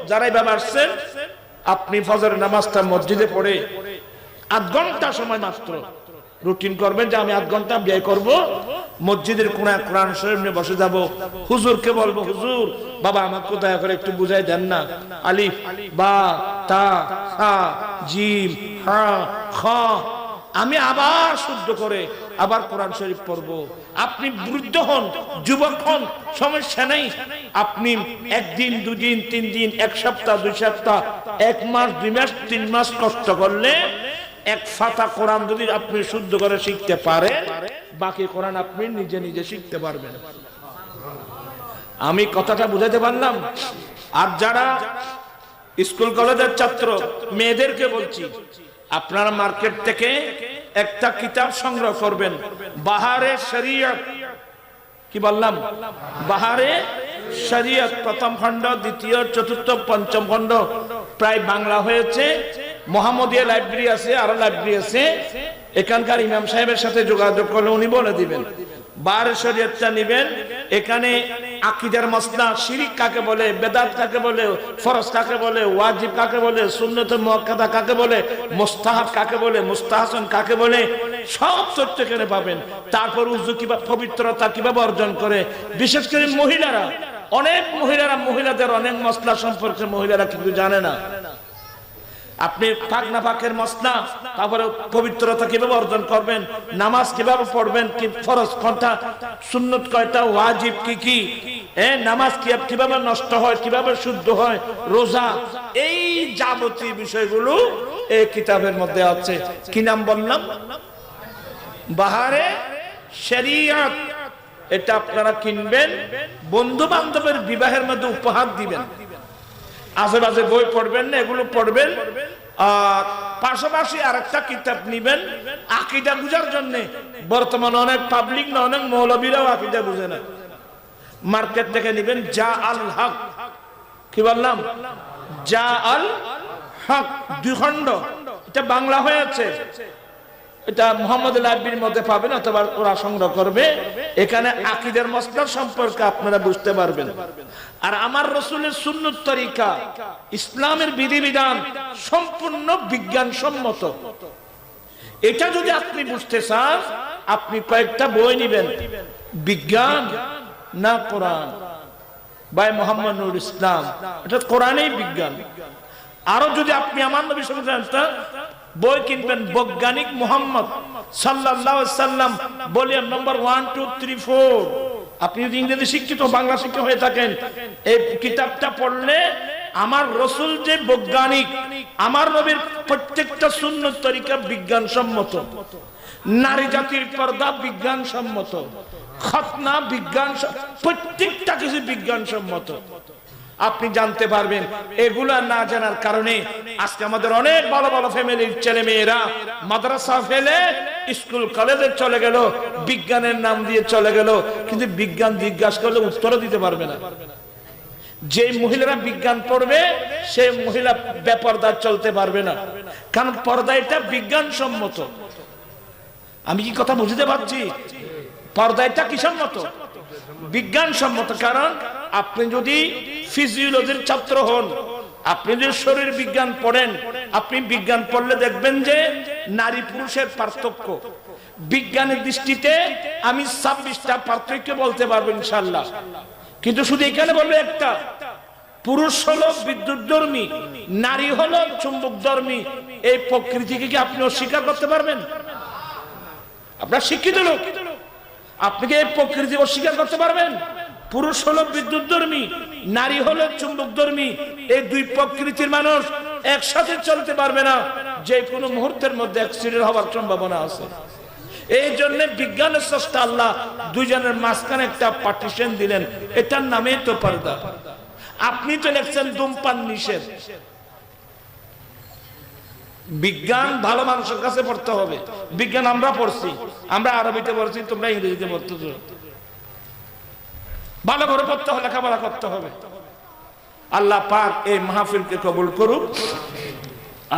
যারা এভাবে আসছেন, আপনি ফজরের নামাজটা মসজিদে পড়ে 8 ঘন্টা সময় মাত্র রুটিন করবেন যে আমি 8 ঘন্টা ব্যয় করব, মসজিদের কোনায় কোরআন শরীফ নিয়ে বসে যাব। হুজুরকে বলবো, হুজুর বাবা আমাকে দয়া করে একটু বুঝাই দেন না, আলিফ বা তা হা জিম হা খ। আমি আবার শুদ্ধ করে আবার কোরআন শরীফ পড়বো। আপনি বৃদ্ধ হন, যুবক হন, সমস্যা নেই। আপনি 1 দিন 2 দিন 3 দিন 1 সপ্তাহ 2 সপ্তাহ 1 মাস 2 মাস 3 মাস কষ্ট করলে এক ফাতা কোরআন যদি আপনি শুদ্ধ করে শিখতে পারেন, বাকি কোরআন আপনি নিজে নিজে শিখতে পারবেন। আমি কথাটা বুঝাতে পারলাম? আর যারা স্কুল কলেজের ছাত্র মেয়েদেরকে বলছি, আপনারা মার্কেট থেকে একটা কিতাব সংগ্রহ করবেন, বাহারে শরীয়ত। কি বললাম? বাহারে শরীয়ত প্রথম খণ্ড, দ্বিতীয়, চতুর্থ, পঞ্চম খণ্ড প্রায় বাংলা হয়েছে। মোহাম্মদিয়া লাইব্রেরি আছে, আরো লাইব্রেরি আছে। এখানকার ইমাম সাহেবের সাথে যোগাযোগ করলে উনি বলে দিবেন। বাহারে শরীয়তটা নেবেন। এখানে আকীদার মাসলা, শিরিক কাকে বলে, বেদাত কাকে বলে, ফরজ কাকে বলে, ওয়াজিব কাকে বলে, সুন্নত মুআক্কাদা কাকে বলে, মুস্তাহাব কাকে বলে, মুস্তাহসান কাকে বলে, সব তথ্য এখানে পাবেন। তারপর উযু কিভাবে, পবিত্রতা কিভাবে অর্জন করে, বিশেষ করে মহিলারা, অনেক মহিলাদের অনেক মসলা সম্পর্কে মহিলারা কিন্তু জানে না। আপনি পাক না পাকের মসলা, তারপরে পবিত্রতা কিভাবে অর্জন করবেন, নামাজ কিভাবে পড়বেন, কি ফরজ কোনটা, সুন্নত কয়টা, ওয়াজিব কি, নামাজ কিভাবে নষ্ট হয়, কিভাবে শুদ্ধ হয়, রোজা, এই যাবতীয় বিষয়গুলো এই কিতাবের মধ্যে আছে। কি নাম বললাম? বাহারে শরীয়ত। এটা আপনারা কিনবেন, বন্ধু বান্ধবের বিবাহের মধ্যে উপহার দিবেন। আশেপাশে বই পড়বেন না, এগুলো পড়বেন। আর পাশাপাশি আরেকটা কিতাব নিবেন আকীদা বুঝার জন্য। বর্তমানে অনেক পাবলিক না, অনেক মৌলবীরাও আকীদা বুঝে না। মার্কেট থেকে নিবেন যা আল হক। কি বললাম? যা আল হক, 2 খণ্ড। এটা বাংলা হয়েছে, এটা মোহাম্মদ লাইব্রেরির মধ্যে পাবেন, অথবা ওরা সংগ্রহ করবে। এখানে আকীদার মাসলা সম্পর্কে আপনারা বুঝতে পারবেন। আর আমার রাসূলের সুন্নত তরিকা, ইসলামের বিধিবিধান সম্পূর্ণ বিজ্ঞানসম্মত। এটা যদি আপনি বুঝতে চান, আপনি কয়েকটা বই নেবেন, বিজ্ঞান না কোরআন, বাই মোহাম্মদ নুর ইসলাম। এটা কোরআনেই বিজ্ঞান। আরো যদি আপনি আমার নবী সাল্লাল্লাহু আলাইহি ওয়াসাল্লাম বই কিনবেন, বৈজ্ঞানিক মোহাম্মদ সাল্লাল্লাহু আলাইহি ওয়াসাল্লাম ভলিউম নম্বর 1, 2, 3, 4। আপনি যদি ইংরেজি শিক্ষিত, বাংলা শিক্ষিত হয়ে থাকেন, এই কিতাবটা পড়লে আমার রাসূল যে বৈজ্ঞানিক, আমার নবীর প্রত্যেকটা সুন্নত তরিকা বিজ্ঞানসম্মত, নারী জাতির পর্দা বিজ্ঞানসম্মত, খতনা বিজ্ঞান, প্রত্যেকটা কিছু বিজ্ঞানসম্মত। আপনি জানতে পারবেন। এগুলা না জানার কারণে আজকে আমাদের অনেক ভালো ভালো ফ্যামিলির ছেলে মেয়েরা মাদ্রাসা ফেলে স্কুল কলেজে চলে গেল, বিজ্ঞানের নাম দিয়ে চলে গেল, কিন্তু বিজ্ঞান জিজ্ঞাসা করলে উত্তরও দিতে পারবে না। যে মহিলারা বিজ্ঞান পড়বে, সেই মহিলা বেপরদা চলতে পারবে না, কারণ পর্দা এটা বিজ্ঞানসম্মত। আমি কি কথা বুঝতে পারছি? পর্দা এটা কিসম্মত? বিজ্ঞানসম্মত। কারণ আপনি যদি ফিজিওলজির ছাত্র হন, আপনি যদি শরীর বিজ্ঞান পড়েন, আপনি বিজ্ঞান পড়লে দেখবেন যে নারী পুরুষের পার্থক্য বিজ্ঞানের দৃষ্টিতে আমি 26টা পার্থক্য বলতে পারবো ইনশাআল্লাহ। কিন্তু শুধু এখানে বলবো একটা, পুরুষ হলো বিদ্যুৎধর্মী, নারী হলো চুম্বকধর্মী। এই প্রকৃতিকে কি আপনি অস্বীকার করতে পারবেন? আপনার শিক্ষিত লোক, আপনি কি এই প্রকৃতি অস্বীকার করতে পারবেন? পুরুষ হলো বিদ্যুৎধর্মী, নারী হলো চুম্বকধর্মী। এই দুই প্রকৃতির মানুষ একসাথে চলতে পারবে না, যে কোনো মুহূর্তের মধ্যে অ্যাক্সিডেন্ট হওয়ার সম্ভাবনা আছে। এই জন্য বিজ্ঞানের স্রষ্টা আল্লাহ দুইজনের মাঝখানে একটা পার্টিশন দিলেন, এটার নামেই তো পর্দা। আপনি তো লিখছেন ধূমপান নিষেধ। বিজ্ঞান ভালো মানুষের কাছে পড়তে হবে। বিজ্ঞান আমরা পড়ছি, আমরা আরবিতে পড়ছি, তোমরা ইংরেজিতে পড়তেছো। ভালো করে পড়তে হবে, লেখাপড়া করতে হবে। আল্লাহ পাক এই মাহফিলকে কবুল করুক।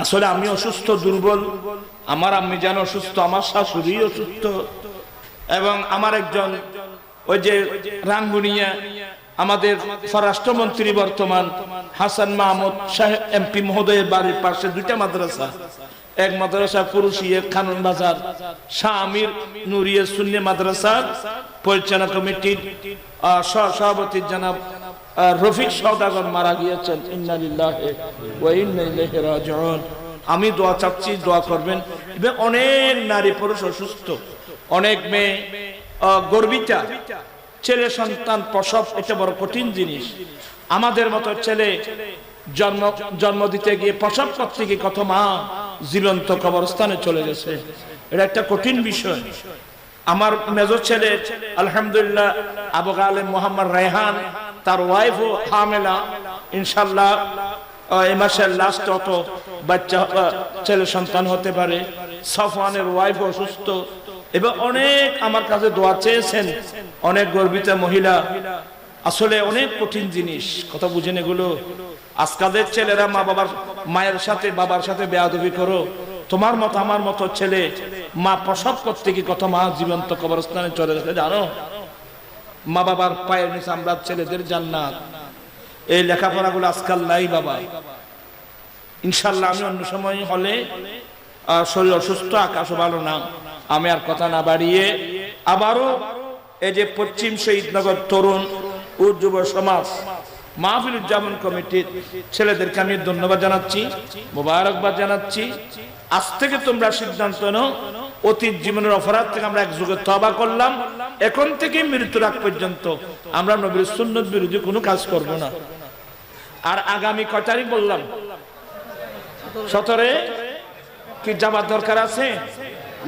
আসলে আমি অসুস্থ, দুর্বল, আমার আম্মি জান অসুস্থ, আমার শাশুড়ি অসুস্থ, এবং আমার একজন ওই যে রাঙ্গুনিয়া আমাদের স্বরাষ্ট্রমন্ত্রী বর্তমান হাসান মাহমুদ সাহেব এমপি মহোদয়ের বাড়ির পাশে 2টা মাদ্রাসা, এক মাদ্রাসা পুরুষিয়া খানন বাজার শাহ আমির নুরিয়া সুন্নি মাদ্রাসার পরিচালনা কমিটির সভাপতি জনাব রফিক সওদাগর মারা গিয়েছেন। ইন্না লিল্লাহি ওয়া ইন্না ইলাইহি রাজিউন। আমি দোয়া চাচ্ছি, দোয়া করবেন। এবং অনেক নারী পুরুষ অসুস্থ, অনেক মেয়ে গর্বিতা, ছেলে সন্তান প্রসব এটা বড় কঠিন জিনিস। আমাদের মতো ছেলে জন্ম দিতে গিয়ে, প্রসব করতে গিয়ে কত মা জীবন্ত কবরস্থানে চলে গেছে। এটা একটা কঠিন বিষয়। আমার মেজর ছেলে আলহামদুলিল্লাহ আবু গালেব মোহাম্মদ রায়হান, তার ওয়াইফও হামেলা, ইনশাল্লাহ এই মাসের লাস্ট অত বাচ্চা ছেলে সন্তান হতে পারে। সাফওয়ানের ওয়াইফ অসুস্থ এবং অনেক আমার কাছে দোয়া চেয়েছেন, অনেক গর্বিত মহিলা। আসলে অনেক কঠিন জিনিস, কথা বুঝেন এগুলো। আজকালের ছেলেরা মা বাবার মায়ের সাথে বাবার সাথে বেয়াদবি করো। তোমার মতো আমার মতো ছেলে মা প্রসব করতে কি কত মা জীবন্ত কবরস্থানে চলে গেছে জানো? মা বাবার পায়ের নিচে আমরা ছেলেদের জান্নাত। এই লেখাপড়াগুলো আজকাল নাই বাবা। ইনশাল্লাহ আমি অন্য সময় হলে, শরীর অসুস্থ, আকাশও ভালো না, আমি আর কথা না বাড়িয়ে আবারও এই যে পশ্চিম শহীদনগর তরুণ ও যুব সমাজ মাহফিল উদযাপন কমিটির ছেলেদেরকে আমি ধন্যবাদ জানাচ্ছি, মোবারকবাদ জানাচ্ছি। আজ থেকে তোমরা সিদ্ধান্ত নাও, অতীত জীবনের অপরাধ থেকে আমরা একযোগে তওবা করলাম, এখন থেকে মৃত্যুর আগ পর্যন্ত আমরা নবীর সুন্নত বিরোধী কোনো কাজ করব না। আর আগামী কয় তারিখ বললাম? 17 কি যাওয়ার দরকার আছে?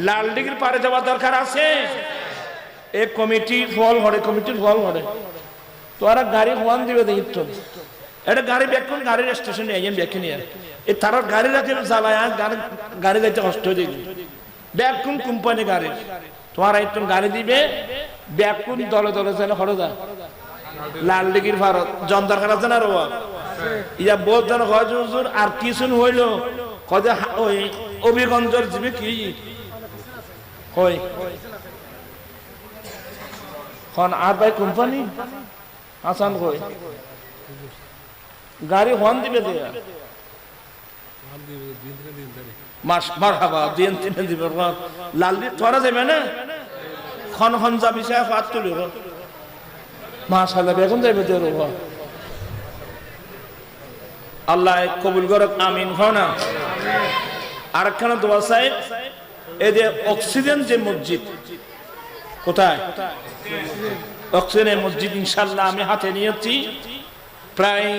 লাল দিঘির পারে যাওয়ার দরকার আছে। এই কমিটি ফল হরে, কমিটির ফল হরে তোরা গাড়ি ফোন দিবে দেখি তো, এটা গাড়ি ব্যাকুন, গাড়ির স্টেশনে আইন ব্যাকে নিয়ে এই তারা গাড়ি রাখে জ্বালায়, গাড়ি যাইতে কষ্ট হয়ে যাবে। ব্যাকুন কোম্পানি গাড়ি তোমার একজন গাড়ি দিবে, ব্যাকুন দলে দলে যেন হরে যা লাল দিঘির ভারত জন দরকার আছে না রোয়া ইয়া বহুত জন হয় হুজুর আর কিছু হইলো কদে ওই অভিগঞ্জের জিবে কি কই খন আর ভাই কোম্পানি আসান কই গাড়ি হন দিবে দেয়া মাস মারহাবা দিন তিন দিবে লালদি তোরা যাবে না খন খন যাবি সে হাত তুলি মাশাআল্লাহ বেগুন যাবে দে রোবা আল্লাহ কবুল করুক, আমিন। হয় না? আর একখানা দোয়া চাই, এই যে অক্সিজেন যে মসজিদ, কোথায় অক্সিজেনের মসজিদ, ইনশাল্লাহ আমি হাতে নিয়েছি প্রায়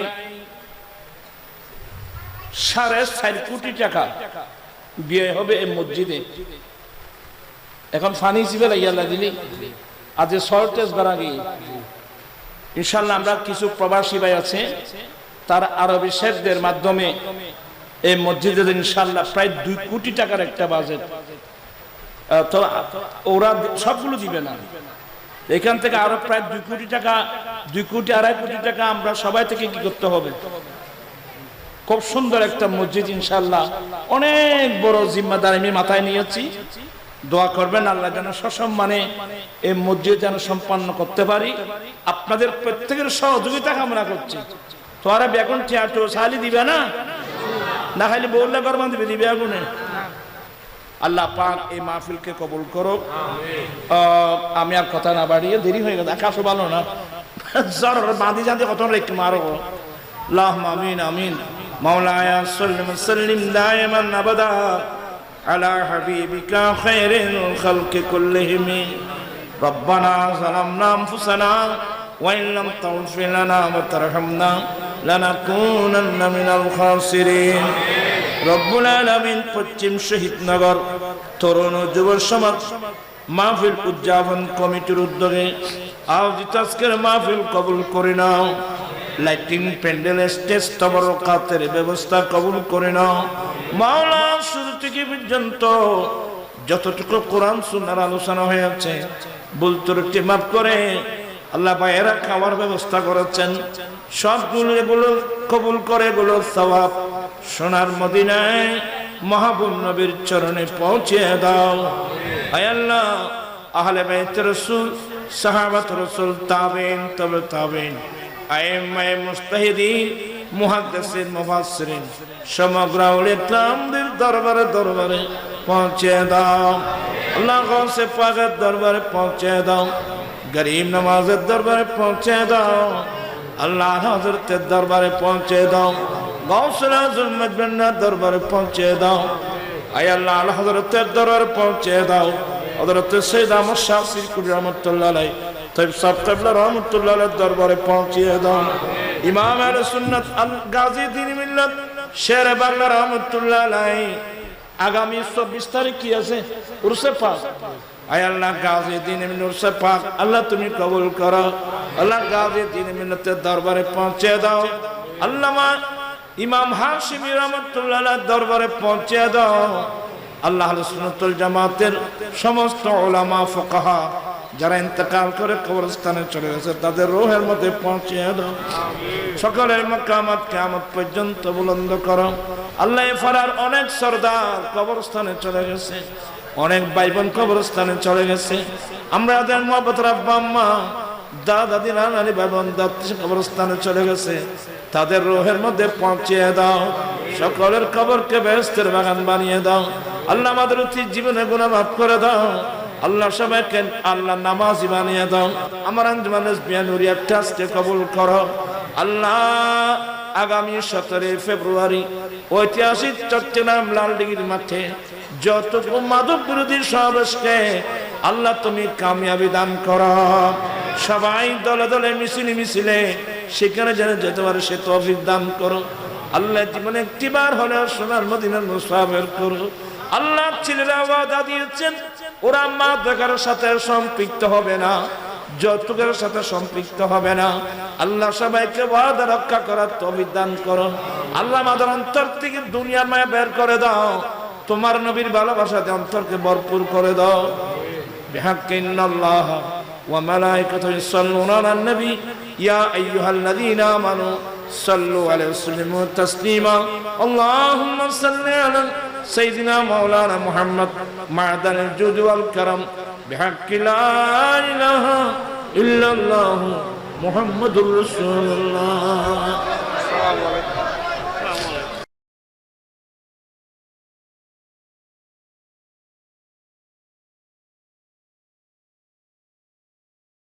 4.5 কোটি টাকা ব্যয় হবে এই মসজিদে। এখন ফানি হিসেবে লাগিয়ে দিলি আজ শর্টেজ বাড়া গিয়ে ইনশাল্লাহ আমরা কিছু প্রবাসী ভাই আছে, তার আরবি শেখদের মাধ্যমে এই মসজিদে ইনশাল্লাহ প্রায় 2 কোটি টাকার একটা বাজেট। তো ওরা সবগুলো দিবে না, এখান থেকে আরো প্রায় 2 কোটি টাকা, 2 কোটি 2.5 কোটি টাকা আমরা সবাই থেকে কি করতে হবে। খুব সুন্দর একটা মসজিদ ইনশাল্লাহ, অনেক বড় জিম্মাদার আমি মাথায় নিয়েছি। দোয়া করবেন আল্লাহ যেন সসম্মানে এই মসজিদ যেন সম্পন্ন করতে পারি। আপনাদের প্রত্যেকের সহযোগিতা কামনা করছি। তোরা বেগুন টিয়াটো সালি দিবে না, না খালি বললে গরমান দিবে, দিবে আগুনে। আল্লাহ পাক এই মাহফিলকে কবুল করুক। আমি আর কথা না বাড়িয়ে, দেরি হয়ে গেছে, আকাশও ভালো না, জ্বর বাঁধি জানতে কত রেখে মারো। আল্লাহুম্মা আমিন আমিন। মাওলায়া সাল্লি ওয়া সাল্লিম দাইমান আবাদা আলা হাবিবিকা খায়রিল খালকি কুল্লিহিম। রব্বানা যালামনা আনফুসানা ওয়া ইন লাম তাগফির লানা ওয়া তারহামনা লানাকুনান্না মিনাল খাসিরিন। রব্বুল আলামিন পশ্চিম শহীদনগর তরুণ ও যুব সমাজ মাহফিল উদযাপন কমিটির উদ্যোগে আয়োজিত আজকের মাহফিল কবুল করে নাও। লাইটিং, প্যান্ডেল, স্টেজ, তবরকাতের ব্যবস্থা কবুল করে নাও। মাওলা শুরু থেকে পর্যন্ত যতটুকু কোরআন সুন্নাহর আলোচনা হয়েছে ভুল ত্রুটি মাফ করে আল্লাহ ভাইয়েরা খাওয়ার ব্যবস্থা করেছেন, সবগুলো এগুলো কবুল করে, এগুলো সওয়াব সোনার মদিনায় মাহবুব নবীর চরণে পৌঁছে দাও। আয় আল্লাহ, আহলে বাইত রাসূল, সাহাবাত রাসূল, তাবেঈন, তবে তাবেঈন, আইম্মায়ে মুজতাহিদিন, মুহাদ্দিসিন, মুফাসসিরিন সমগ্র আউলিয়া ইকরামদের দরবারে দরবারে পৌঁছে দাও। আল্লাহ গাউসে পাকের দরবারে পৌঁছে দাও, গরীব নওয়াজের দরবারে পৌঁছে দাও, আল্লাহ হযরতের দরবারে পৌঁছে দাও, গাউসুল আযম মজবুন্নার দরবারে পৌঁছে দাও। আয় আল্লাহ, আল্লাহ হযরতের দরবারে পৌঁছে দাও। হযরত সৈয়দ আহমদ শাহ সিরকুরি রহমাতুল্লাহ আলাইহি, তৈব সাহেব কিবলা রহমাতুল্লাহ আলাইহির দরবারে পৌঁছে দাও। ইমাম আহলে সুন্নাত আল গাজী দ্বীন মিল্লাত শেরে বাংলা রহমাতুল্লাহ আলাইহি আগামী 24 তারিখ কি আছে? উরসে পাক। আয় আল্লাহ, গাজী দিন এমনি উরসে পাক আল্লাহ তুমি কবুল করো। আল্লাহ, গাজী দিন এমনিতে দরবারে পৌঁছে দাও। আল্লামা ইমাম হাশিমি রহমাতুল্লাহ আলাইহির দরবারে পৌঁছে দাও। আল্লাহ আহলে সুন্নাতুল জামাতের সমস্ত উলামা ফুকাহা যারা ইন্তেকাল করে কবরস্থানে চলে গেছে তাদের রূহের মধ্যে পৌঁছে দাও। সকলের মাকামাত কিয়ামত পর্যন্ত বুলন্দ করো। আল্লাহ, এ ফারার অনেক সরদার কবরস্থানে চলে গেছে, অনেক ভাই বোন কবরস্থানে চলে গেছে। আমরা যাদের মহব্বতের আব্বা আম্মা দাদা দাদি নানি ভাই বোন কবরস্থানে চলে গেছে তাদের রূহের মধ্যে পৌঁছে দাও। সকলের কবরকে বেহেশতের বাগান বানিয়ে দাও। আল্লাহ, আমাদের অতীত জীবনে গুনাহ মাফ করে দাও। আল্লাহ, সবাইকে আল্লাহ নামাজি বানিয়ে দাও। আমার আঞ্জুমান ইসলামিয়া নুরিয়া ট্রাস্টকে কবুল করো। আল্লাহ, আগামী 17 ফেব্রুয়ারি ঐতিহাসিক চট্টগ্রাম লালদিঘির মাঠে যতটুকু মাদক বিরোধী সমাবেশকে আল্লাহ তুমি কামিয়াবি দান করো। সবাই দলে দলে মিছিলে মিছিলে সেখানে যেন যেতে পারে সে তৌফিক দান করো। আল্লাহ, জীবনে একটিবার হলেও সোনার মদিনার মুসাফির করো। আল্লাহ, ছেলেরা ওয়াদা দিয়েছেন ওরা মা দেখার সাথে সম্পৃক্ত হবে না, যৌতুকের সাথে সম্পৃক্ত হবে না। আল্লাহ, সবাইকে ওয়াদা রক্ষা করার তৌফিক দান করো। আল্লাহ, আমাদের অন্তর থেকে দুনিয়ার মায়া বের করে দাও। তোমার নবীর ভালোবাসাতে অন্তরকে ভরপুর করে দাও। বিহাক্কি ইন্নাল্লাহ ওয়া মালাইকাতুহু ইউসাল্লুনা আলান নবী ইয়া আইয়ুহাল্লাযীনা আমানু সাল্লু আলাইহি ওয়া সাল্লিমু তাসলিমা। আল্লাহুম্মা সাল্লি আলা সাইয়্যিদিনা মাওলানা মুহাম্মদ মা'দানিল জুদ ওয়াল কারাম বিহাক্কি লা ইলাহা ইল্লাল্লাহু মুহাম্মাদুর রাসূলুল্লাহ।